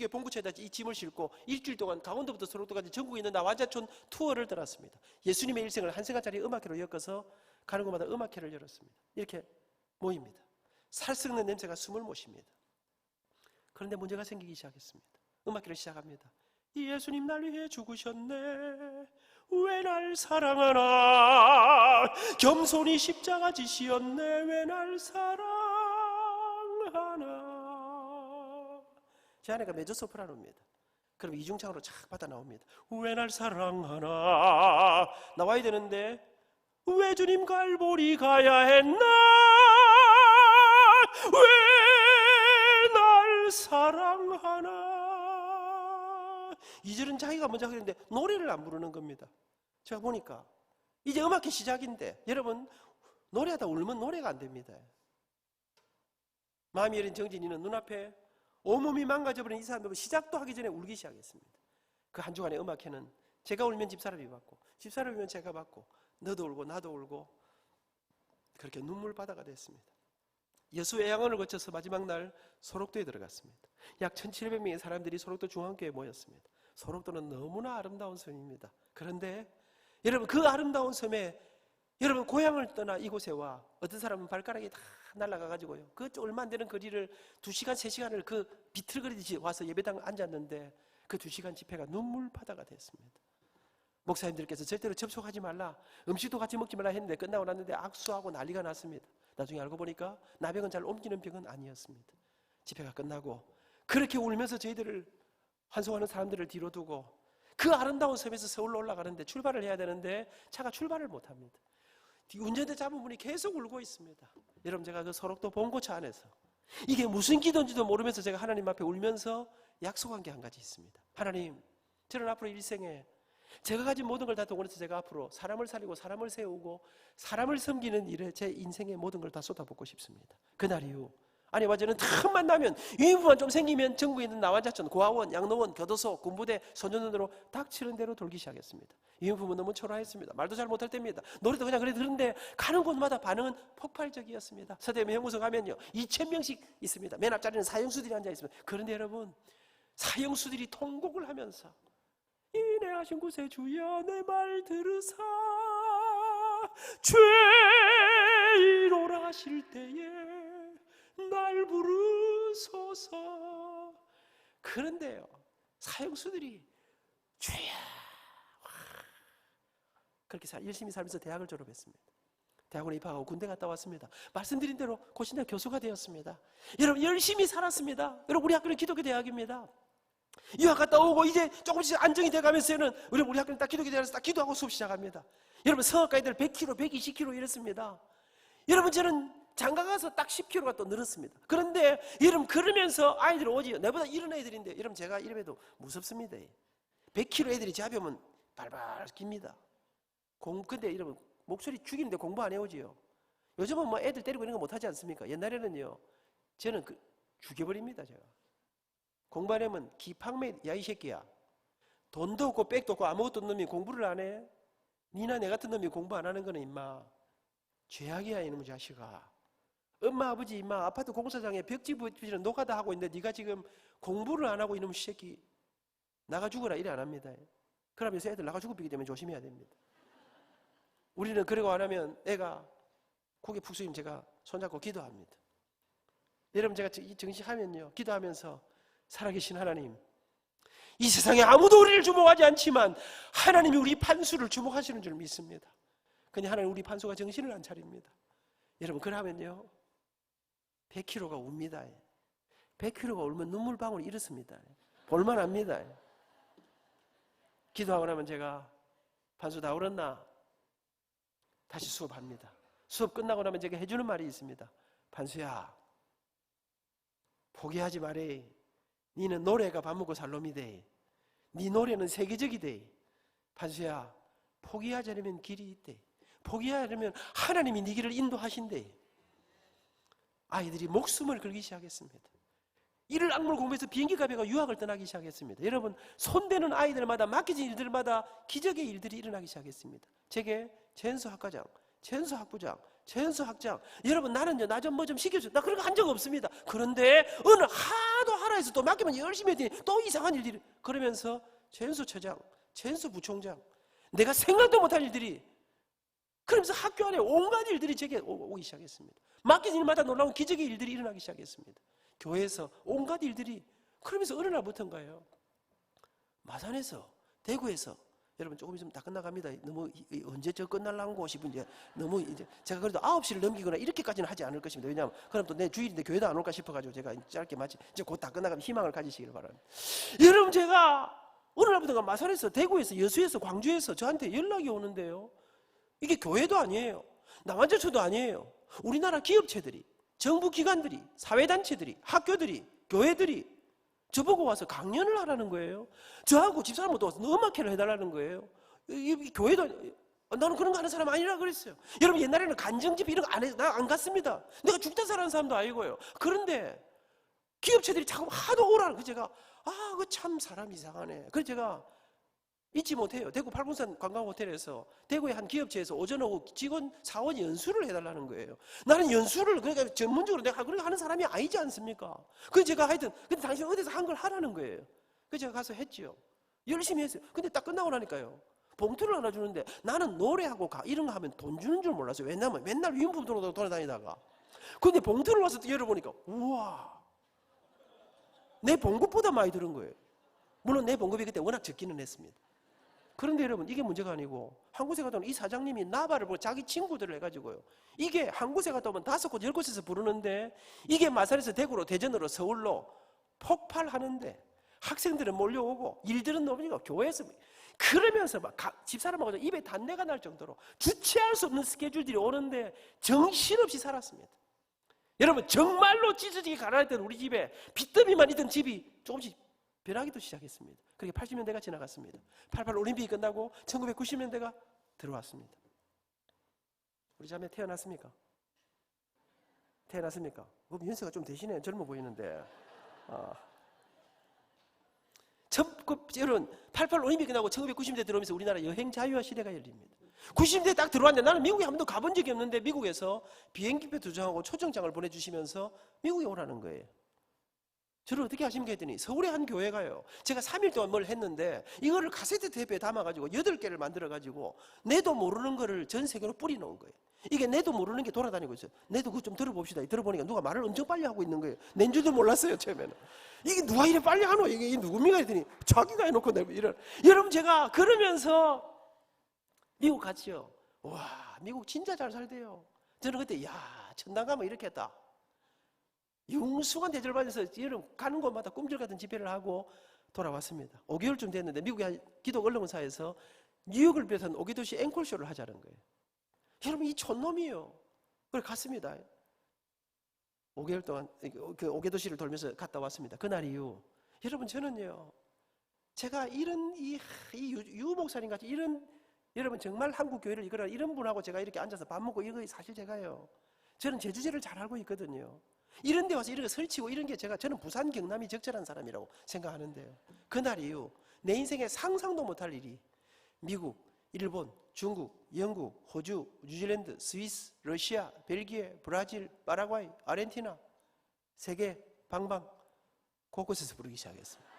본부처에다 이 짐을 싣고 일주일 동안 강원도부터 소록도까지 전국에 있는 나환자촌 투어를 떠났습니다. 예수님의 일생을 1시간짜리 음악회로 엮어서 가는 곳마다 음악회를 열었습니다. 이렇게 모입니다. 살썩는 냄새가 숨을 모십니다. 그런데 문제가 생기기 시작했습니다. 음악회를 시작합니다. 예수님 날 위해 죽으셨네, 왜 날 사랑하나, 겸손히 십자가 지시었네, 왜 날 사랑하나. 제 아내가 메조소프라노입니다. 그럼 이중창으로 착 받아 나옵니다. 왜 날 사랑하나 나와야 되는데 왜 주님 갈보리 가야 했나, 왜 2절은 자기가 먼저 하는데 노래를 안 부르는 겁니다. 제가 보니까 이제 음악회 시작인데 여러분 노래하다 울면 노래가 안 됩니다. 마음이 여린 정진이는 눈앞에 온몸이 망가져버린 이 사람들 시작도 하기 전에 울기 시작했습니다. 그 한 주간의 음악회는 제가 울면 집사람이 받고 집사람이 울면 제가 받고 너도 울고 나도 울고 그렇게 눈물바다가 됐습니다. 여수외양원을 거쳐서 마지막 날 소록도에 들어갔습니다. 약 1700명의 사람들이 소록도 중앙교회에 모였습니다. 소록도는 너무나 아름다운 섬입니다. 그런데 여러분 그 아름다운 섬에 여러분 고향을 떠나 이곳에 와 어떤 사람은 발가락이 다 날아가가지고요 그 얼마 안 되는 거리를 2시간 3시간을 그 비틀거리듯이 와서 예배당 앉았는데 그 2시간 집회가 눈물바다가 됐습니다. 목사님들께서 절대로 접촉하지 말라, 음식도 같이 먹지 말라 했는데 끝나고 났는데 악수하고 난리가 났습니다. 나중에 알고 보니까 나병은 잘 옮기는 병은 아니었습니다. 집회가 끝나고 그렇게 울면서 저희들을 환송하는 사람들을 뒤로 두고 그 아름다운 섬에서 서울로 올라가는데 출발을 해야 되는데 차가 출발을 못합니다. 운전대 잡은 분이 계속 울고 있습니다. 여러분 제가 그 소록도 봉고차 안에서 이게 무슨 기도인지도 모르면서 제가 하나님 앞에 울면서 약속한 게 한 가지 있습니다. 하나님, 저는 앞으로 일생에 제가 가진 모든 걸 다 동원해서 제가 앞으로 사람을 살리고 사람을 세우고 사람을 섬기는 일에 제 인생의 모든 걸 다 쏟아붓고 싶습니다. 그날 이후 아내와 저는 틈만 나면 유인부만 좀 생기면 전국에 있는 나환자촌, 고아원, 양로원, 교도소, 군부대, 소년원으로 닥치는 대로 돌기 시작했습니다. 유인부는 너무 초라했습니다. 말도 잘 못할 때입니다. 노래도 그냥 그래 들은데 가는 곳마다 반응은 폭발적이었습니다. 서대문 형무소 가면요 2000명씩 있습니다. 맨 앞자리는 사형수들이 앉아 있습니다. 그런데 여러분 사형수들이 통곡을 하면서 인내하신 곳에 주여 내 말 들으사 죄인오라 하실 때에 날 부르소서. 그런데요 사형수들이 죄야 그렇게 열심히 살면서 대학을 졸업했습니다. 대학원에 입학하고 군대 갔다 왔습니다. 말씀드린 대로 고신대 교수가 되었습니다. 여러분 열심히 살았습니다. 여러분 우리 학교는 기독교 대학입니다. 유학 갔다 오고 이제 조금씩 안정이 돼가면서는 우리 학교는 딱 기독교 대학에서 딱 기도하고 수업 시작합니다. 여러분 성악가 애들 100kg, 120kg 이랬습니다. 여러분 저는 장가 가서 딱 10kg가 또 늘었습니다. 그런데 여러분 그러면서 아이들 오지 내보다 이런 애들인데 여러분 제가 이름에도 무섭습니다. 100kg 애들이 제 앞에 오면 발발 깁니다. 근데 여러분 목소리 죽이는데 공부 안 해오지요. 요즘은 뭐 애들 때리고 이런 거 못하지 않습니까? 옛날에는요 저는 죽여버립니다. 제가 공부 안 하면 기팡매 야 이 새끼야 돈도 없고 백도 없고 아무것도 없는 놈이 공부를 안 해? 니나 내 같은 놈이 공부 안 하는 거는 임마 죄악이야 이놈의 자식아. 엄마 아버지 임마 아파트 공사장에 벽지 부딪히는 노가다 하고 있는데 네가 지금 공부를 안 하고 이놈의 새끼 나가 죽어라 이래 안 합니다. 그러면서 애들 나가 죽어비기 때문에 조심해야 됩니다. 우리는 그러고 안 하면 애가 고개 푹 숙이면 제가 손잡고 기도합니다. 여러분 제가 이 정시하면요 기도하면서 살아계신 하나님 이 세상에 아무도 우리를 주목하지 않지만 하나님이 우리 판수를 주목하시는 줄 믿습니다. 근데 하나님 우리 판수가 정신을 안 차립니다. 여러분 그러면요 100kg가 웁니다. 100kg가 울면 눈물방울이 이렇습니다. 볼만합니다. 기도하고 나면 제가 판수 다 울었나? 다시 수업합니다. 수업 끝나고 나면 제가 해주는 말이 있습니다. 판수야 포기하지 말해. 니는 노래가 밥 먹고 살 놈이대. 니 노래는 세계적이대. 판수야 포기하지 않으면 길이 있대. 포기하지 않으면 하나님이 네 길을 인도하신대. 아이들이 목숨을 걸기 시작했습니다. 이를 악물 공부해서 비행기 값에가 유학을 떠나기 시작했습니다. 여러분 손대는 아이들마다 맡겨진 일들마다 기적의 일들이 일어나기 시작했습니다. 제게 전수학과장, 전수학부장, 전수학장 여러분 나는요 나 좀 뭐 좀 시켜줘. 나 그런 거 한 적 없습니다. 그런데 어느 하도 하라 해서 또 맡기면 열심히 했더니 또 이상한 일들이 그러면서 전수처장, 전수부총장 내가 생각도 못할 일들이 그러면서 학교 안에 온갖 일들이 제게 오기 시작했습니다. 맡긴 일마다 놀라운 기적의 일들이 일어나기 시작했습니다. 교회에서 온갖 일들이 그러면서 어느 날부터인가요? 마산에서 대구에서 여러분 조금 있으면 다 끝나갑니다. 너무 언제 저 끝날라고 싶은지 너무 이제 제가 그래도 9시를 넘기거나 이렇게까지는 하지 않을 것입니다. 왜냐하면 그럼 또 내 주일인데 교회도 안 올까 싶어가지고 제가 짧게 마치 이제 곧 다 끝나가면 희망을 가지시길 바랍니다. 여러분 제가 어느 날부터가 마산에서 대구에서 여수에서 광주에서 저한테 연락이 오는데요. 이게 교회도 아니에요. 남한저초도 아니에요. 우리나라 기업체들이 정부 기관들이 사회단체들이 학교들이 교회들이 저보고 와서 강연을 하라는 거예요. 저하고 집사람하고 와서 음악회를 해달라는 거예요. 이 교회도 나는 그런 거 하는 사람 아니라 그랬어요. 여러분 옛날에는 간정집회 이런 거 안 해서 나 안 갔습니다. 내가 죽다 살아는 사람도 아니고요. 그런데 기업체들이 자꾸 하도 오라는 거 제가 그 참 사람 이상하네. 그래서 제가 잊지 못해요. 대구 팔분산 관광호텔에서 대구의 한 기업체에서 오전 오후 직원 사원 연수를 해달라는 거예요. 나는 연수를 그러니까 전문적으로 내가 그렇게 하는 사람이 아니지 않습니까? 그래서 제가 하여튼 근데 당신 어디서 한 걸 하라는 거예요. 그래서 제가 가서 했죠. 열심히 했어요. 근데 딱 끝나고 나니까요. 봉투를 하나 주는데 나는 노래하고 이런 거 하면 돈 주는 줄 몰랐어요. 왜냐면 맨날 유인품 들고 돌아다니다가 근데 봉투를 와서 열어보니까 우와 내 봉급보다 많이 들은 거예요. 물론 내 봉급이 그때 워낙 적기는 했습니다. 그런데 여러분 이게 문제가 아니고 한 곳에 갔다 오면 이 사장님이 나발을 보고 자기 친구들을 해가지고요. 이게 한 곳에 갔다 오면 5곳 10곳에서 부르는데 이게 마산에서 대구로 대전으로 서울로 폭발하는데 학생들은 몰려오고 일들은 넘으니까 교회에서 그러면서 막 집사람하고 입에 단내가 날 정도로 주체할 수 없는 스케줄들이 오는데 정신없이 살았습니다. 여러분 정말로 찢어지게 가난할 때는 우리 집에 빚더미만 있던 집이 조금씩 변하기도 시작했습니다. 그렇게 80년대가 지나갔습니다. 88 올림픽이 끝나고 1990년대가 들어왔습니다. 우리 자매 태어났습니까? 태어났습니까? 연세가 좀 되시네요. 젊어 보이는데. 여러분 88 올림픽 끝나고 1990년대 들어오면서 우리나라 여행 자유화 시대가 열립니다. 90년대에 딱 들어왔는데 나는 미국에 한 번도 가본 적이 없는데 미국에서 비행기표 2장하고 초청장을 보내주시면서 미국에 오라는 거예요. 저를 어떻게 하십니까 했더니 서울의 한 교회가요. 제가 3일 동안 뭘 했는데 이거를 카세트 테이프에 담아가지고 8개를 만들어가지고 내도 모르는 거를 전 세계로 뿌리놓은 거예요. 이게 내도 모르는 게 돌아다니고 있어요. 내도 그거 좀 들어봅시다. 들어보니까 누가 말을 엄청 빨리 하고 있는 거예요. 낸 줄도 몰랐어요 처음에는. 이게 누가 이래 빨리 하노? 이게 누굽니까 했더니 자기가 해놓고 내가 이런. 여러분 제가 그러면서 미국 갔죠. 와 미국 진짜 잘 살대요. 저는 그때 천당 가면 이렇게 했다. 융숭한 대접을 받아서 여러분 가는 곳마다 꿈틀같은 집회를 하고 돌아왔습니다. 5개월쯤 됐는데 미국의 기독 언론사에서 뉴욕을 비롯한 5개 도시 앵콜쇼를 하자는 거예요. 여러분 이 촌놈이에요. 그래 갔습니다. 5개월 동안 그 5개 도시를 돌면서 갔다 왔습니다. 그날 이후 여러분 저는요 제가 이런 유 목사님 같이 이런 여러분 정말 한국 교회를 이끌어 이런 분하고 제가 이렇게 앉아서 밥 먹고 이거 사실 제가요 저는 제 주제를 잘 알고 있거든요. 이런 데 와서 이런 거 설치고 이런 게 저는 부산 경남이 적절한 사람이라고 생각하는데요. 그날 이후 내 인생에 상상도 못할 일이 미국, 일본, 중국, 영국, 호주, 뉴질랜드, 스위스, 러시아, 벨기에, 브라질, 파라과이, 아르헨티나 세계 방방 곳곳에서 부르기 시작했습니다.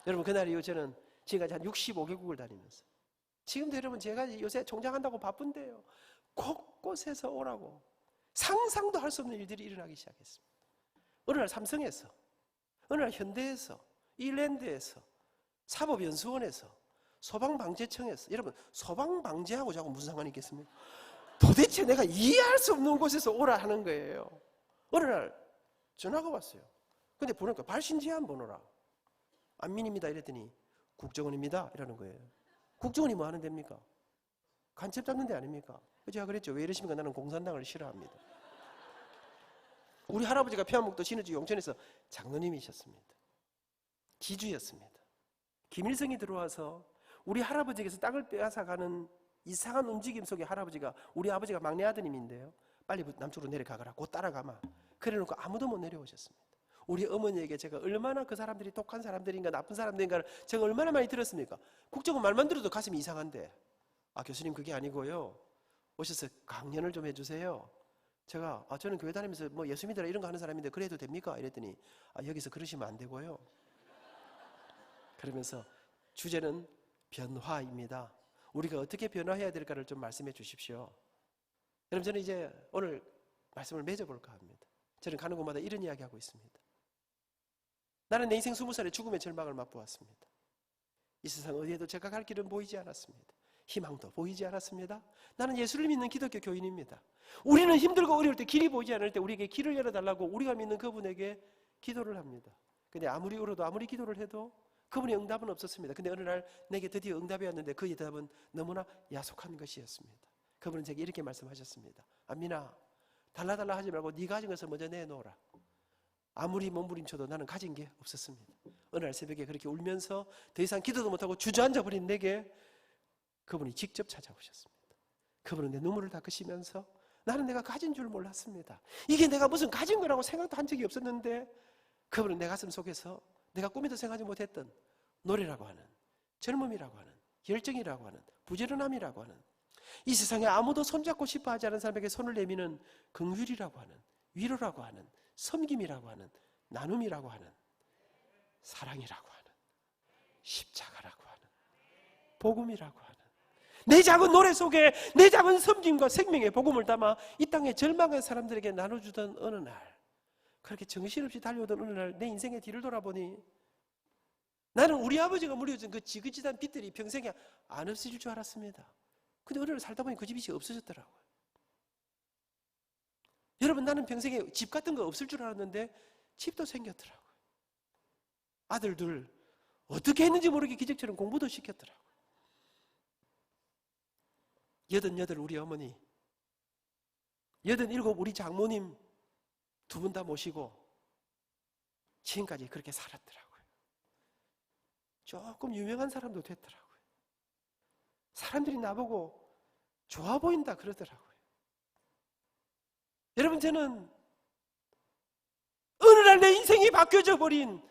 여러분 그날 이후 저는 지금까지 한 65개국을 다니면서 지금도 여러분 제가 요새 총장한다고 바쁜데요. 곳곳에서 오라고 상상도 할 수 없는 일들이 일어나기 시작했습니다. 어느 날 삼성에서, 어느 날 현대에서, 일랜드에서, 사법연수원에서, 소방방재청에서 여러분 소방방재하고 자꾸 무슨 상관이 있겠습니까? 도대체 내가 이해할 수 없는 곳에서 오라 하는 거예요. 어느 날 전화가 왔어요. 근데 보니까 발신제한 번호라. 안민입니다 이랬더니 국정원입니다 이라는 거예요. 국정원이 뭐 하는 데입니까? 간첩 잡는 데 아닙니까? 제가 그랬죠. 왜 이러십니까? 나는 공산당을 싫어합니다. 우리 할아버지가 평안북도 신의주 용천에서 장로님이셨습니다. 기주였습니다. 김일성이 들어와서 우리 할아버지에게서 땅을 빼앗아가는 이상한 움직임 속에 할아버지가 우리 아버지가 막내 아드님인데요. 빨리 남쪽으로 내려가거라. 곧 따라가마. 그래놓고 아무도 못 내려오셨습니다. 우리 어머니에게 제가 얼마나 그 사람들이 독한 사람들인가 나쁜 사람들인가를 제가 얼마나 많이 들었습니까? 국정원 말만 들어도 가슴이 이상한데 교수님 그게 아니고요. 오셔서 강연을 좀 해주세요. 제가 저는 교회 다니면서 뭐 예수 믿으라 이런 거 하는 사람인데 그래도 됩니까? 이랬더니 여기서 그러시면 안 되고요. 그러면서 주제는 변화입니다. 우리가 어떻게 변화해야 될까를 좀 말씀해 주십시오. 여러분 저는 이제 오늘 말씀을 맺어볼까 합니다. 저는 가는 곳마다 이런 이야기하고 있습니다. 나는 내 인생 20살에 죽음의 절망을 맛보았습니다. 이 세상 어디에도 제가 갈 길은 보이지 않았습니다. 희망도 보이지 않았습니다. 나는 예수를 믿는 기독교 교인입니다. 우리는 힘들고 어려울 때 길이 보이지 않을 때 우리에게 길을 열어달라고 우리가 믿는 그분에게 기도를 합니다. 근데 아무리 울어도 아무리 기도를 해도 그분의 응답은 없었습니다. 근데 어느 날 내게 드디어 응답이 왔는데 그 응답은 너무나 야속한 것이었습니다. 그분은 제게 이렇게 말씀하셨습니다. 안민아 달라달라 하지 말고 네가 가진 것을 먼저 내놓으라. 아무리 몸부림쳐도 나는 가진 게 없었습니다. 어느 날 새벽에 그렇게 울면서 더 이상 기도도 못하고 주저앉아 버린 내게 그분이 직접 찾아오셨습니다. 그분은 내 눈물을 닦으시면서 나는 내가 가진 줄 몰랐습니다. 이게 내가 무슨 가진 거라고 생각도 한 적이 없었는데 그분은 내 가슴 속에서 내가 꿈에도 생각하지 못했던 노래라고 하는, 젊음이라고 하는, 열정이라고 하는, 부지런함이라고 하는, 이 세상에 아무도 손잡고 싶어 하지 않은 사람에게 손을 내미는 긍휼이라고 하는, 위로라고 하는, 섬김이라고 하는, 나눔이라고 하는, 사랑이라고 하는, 십자가라고 하는, 복음이라고 하는, 내 작은 노래 속에 내 작은 섬김과 생명의 복음을 담아 이 땅에 절망한 사람들에게 나눠주던 어느 날, 그렇게 정신없이 달려오던 어느 날 내 인생의 뒤를 돌아보니 나는 우리 아버지가 물려준 그 지긋지긋한 빚들이 평생에 안 없어질 줄 알았습니다. 근데 어느 날 살다 보니 그 집이 없어졌더라고요. 여러분, 나는 평생에 집 같은 거 없을 줄 알았는데 집도 생겼더라고요. 아들들 어떻게 했는지 모르게 기적처럼 공부도 시켰더라고요. 88 우리 어머니, 87 우리 장모님 두 분 다 모시고 지금까지 그렇게 살았더라고요. 조금 유명한 사람도 됐더라고요. 사람들이 나보고 좋아 보인다 그러더라고요. 여러분, 저는 어느 날 내 인생이 바뀌어져 버린,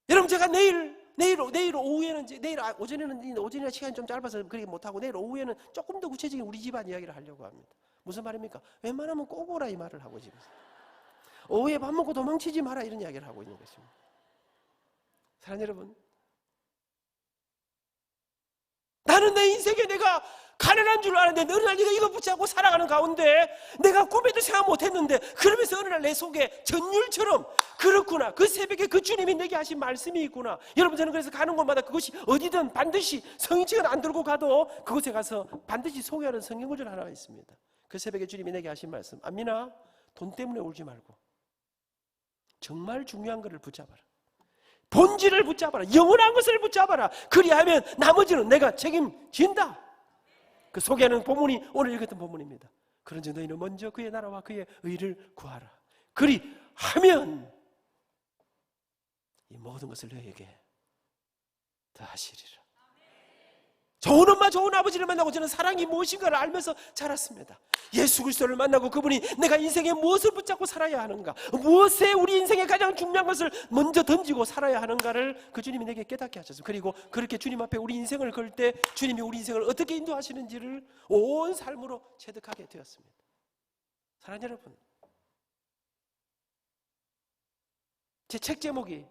여러분, 제가 내일 오후에는, 내일 오전에는 시간이 좀 짧아서 그렇게 못하고 내일 오후에는 조금 더 구체적인 우리 집안 이야기를 하려고 합니다. 무슨 말입니까? 웬만하면 꼭 오라 이 말을 하고 지금 오후에 밥 먹고 도망치지 마라 이런 이야기를 하고 있는 것입니다. 사랑하는 여러분, 나는 내 인생에 내가 가난한 줄 알았는데 어느 날 내가 이거 붙잡고 살아가는 가운데 내가 꿈에도 생각 못했는데, 그러면서 어느 날 내 속에 전율처럼, 그렇구나, 그 새벽에 그 주님이 내게 하신 말씀이 있구나. 여러분, 저는 그래서 가는 곳마다 그것이 어디든 반드시 성인책은 안 들고 가도 그곳에 가서 반드시 소개하는 성경구절 하나가 있습니다. 그 새벽에 주님이 내게 하신 말씀, 안민아, 돈 때문에 울지 말고 정말 중요한 것을 붙잡아라. 본질을 붙잡아라. 영원한 것을 붙잡아라. 그리하면 나머지는 내가 책임진다. 그 소개하는 본문이 오늘 읽었던 본문입니다. 그런즉 너희는 먼저 그의 나라와 그의 의를 구하라. 그리하면 이 모든 것을 너희에게 더하시리라. 좋은 엄마, 좋은 아버지를 만나고 저는 사랑이 무엇인가를 알면서 자랐습니다. 예수 그리스도를 만나고 그분이 내가 인생에 무엇을 붙잡고 살아야 하는가, 무엇에 우리 인생의 가장 중요한 것을 먼저 던지고 살아야 하는가를 그 주님이 내게 깨닫게 하셨습니다. 그리고 그렇게 주님 앞에 우리 인생을 걸 때 주님이 우리 인생을 어떻게 인도하시는지를 온 삶으로 체득하게 되었습니다. 사랑하는 여러분, 제 책 제목이,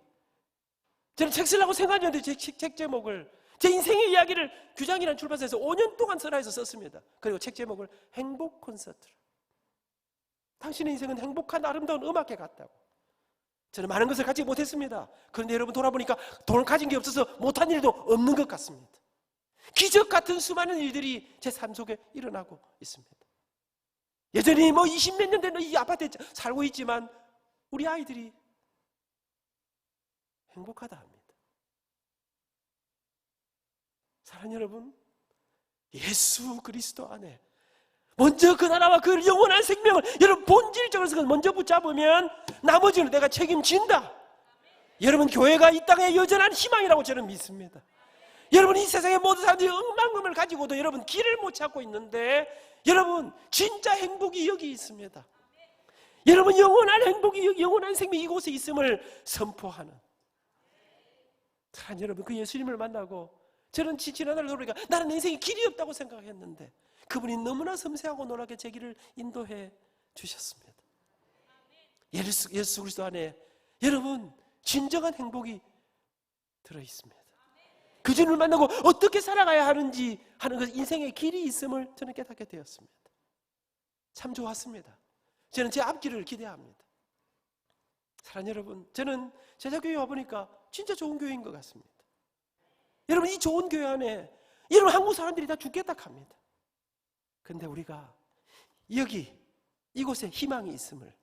저는 책 쓰려고 생각했는데 제 책 제목을, 제 인생의 이야기를 규장이라는 출판사에서 5년 동안 써라 해서 썼습니다. 그리고 책 제목을 행복 콘서트로. 당신의 인생은 행복한 아름다운 음악회 같다고. 저는 많은 것을 갖지 못했습니다. 그런데 여러분, 돌아보니까 돈을 가진 게 없어서 못한 일도 없는 것 같습니다. 기적 같은 수많은 일들이 제 삶 속에 일어나고 있습니다. 여전히 20몇 년 된 이 아파트에 살고 있지만 우리 아이들이 행복하다 합니다. 사랑하는 여러분, 예수 그리스도 안에 먼저 그 나라와 그 영원한 생명을 여러분 본질적으로 먼저 붙잡으면 나머지는 내가 책임진다. 여러분, 교회가 이 땅의 여전한 희망이라고 저는 믿습니다. 여러분, 이 세상의 모든 사람들이 억만금을 가지고도 여러분 길을 못 찾고 있는데, 여러분 진짜 행복이 여기 있습니다. 여러분, 영원한 행복이, 영원한 생명이 이곳에 있음을 선포하는, 사랑하는 여러분, 그 예수님을 만나고 저는 지난 날을 돌아보니까 나는 내 인생에 길이 없다고 생각했는데 그분이 너무나 섬세하고 놀랍게 제 길을 인도해 주셨습니다. 예수 그리스도 안에 여러분 진정한 행복이 들어있습니다. 그 주님을 만나고 어떻게 살아가야 하는지 하는 그 인생의 길이 있음을 저는 깨닫게 되었습니다. 참 좋았습니다. 저는 제 앞길을 기대합니다. 사랑하는 여러분, 저는 제자교회 와보니까 진짜 좋은 교회인 것 같습니다. 여러분, 이 좋은 교회 안에 여러분 한국 사람들이 다 죽겠다 합니다. 그런데 우리가 여기 이곳에 희망이 있음을,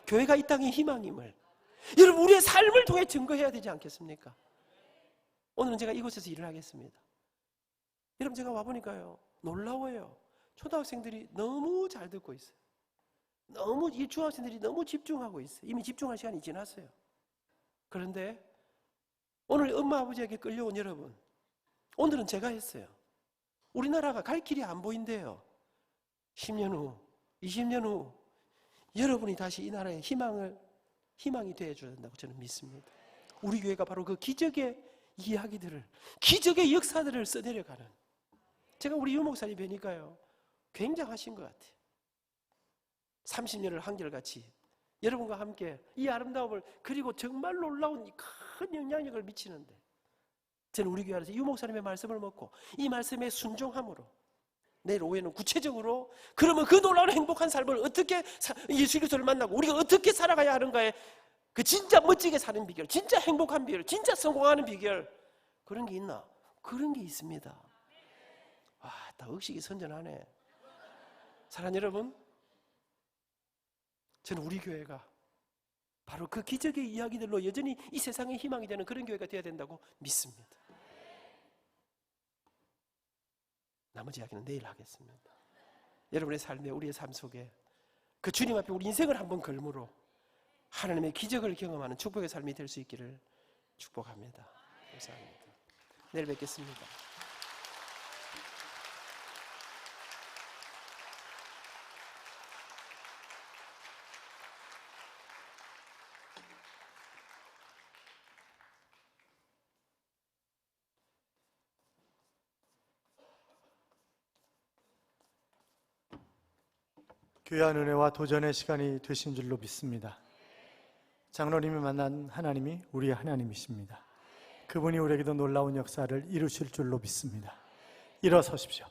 교회가 이 땅의 희망임을 여러분 우리의 삶을 통해 증거해야 되지 않겠습니까? 오늘은 제가 이곳에서 일을 하겠습니다. 여러분, 제가 와보니까요 놀라워요. 초등학생들이 너무 잘 듣고 있어요. 너무 이 중학생들이 너무 집중하고 있어요. 이미 집중할 시간이 지났어요. 그런데 오늘 엄마 아버지에게 끌려온 여러분, 오늘은 제가 했어요. 우리나라가 갈 길이 안 보인대요. 10년 후, 20년 후 여러분이 다시 이 나라의 희망이 되어줘야 된다고 저는 믿습니다. 우리 교회가 바로 그 기적의 이야기들을, 기적의 역사들을 써내려가는, 제가 우리 유목사님 뵈니까요 굉장하신 것 같아요. 30년을 한결같이 여러분과 함께 이 아름다움을, 그리고 정말 놀라운 큰 영향력을 미치는데, 저는 우리 교회 안에서 유목사님의 말씀을 먹고 이 말씀에 순종함으로 내일 오후에는 구체적으로 그러면 그 놀라운 행복한 삶을 어떻게 예수 그리스도를 만나고 우리가 어떻게 살아가야 하는가에 그 진짜 멋지게 사는 비결, 진짜 행복한 비결, 진짜 성공하는 비결, 그런 게 있나? 그런 게 있습니다. 와, 다 의식이 선전하네. 사랑하는 여러분, 저는 우리 교회가 바로 그 기적의 이야기들로 여전히 이 세상의 희망이 되는 그런 교회가 되어야 된다고 믿습니다. 나머지 이야기는 내일 하겠습니다. 여러분의 삶에, 우리의 삶 속에 그 주님 앞에 우리 인생을 한번 걸므로 하나님의 기적을 경험하는 축복의 삶이 될 수 있기를 축복합니다. 감사합니다. 내일 뵙겠습니다. 귀한 은혜와 도전의 시간이 되신 줄로 믿습니다. 장로님이 만난 하나님이 우리의 하나님이십니다. 그분이 우리에게도 놀라운 역사를 이루실 줄로 믿습니다. 일어서십시오.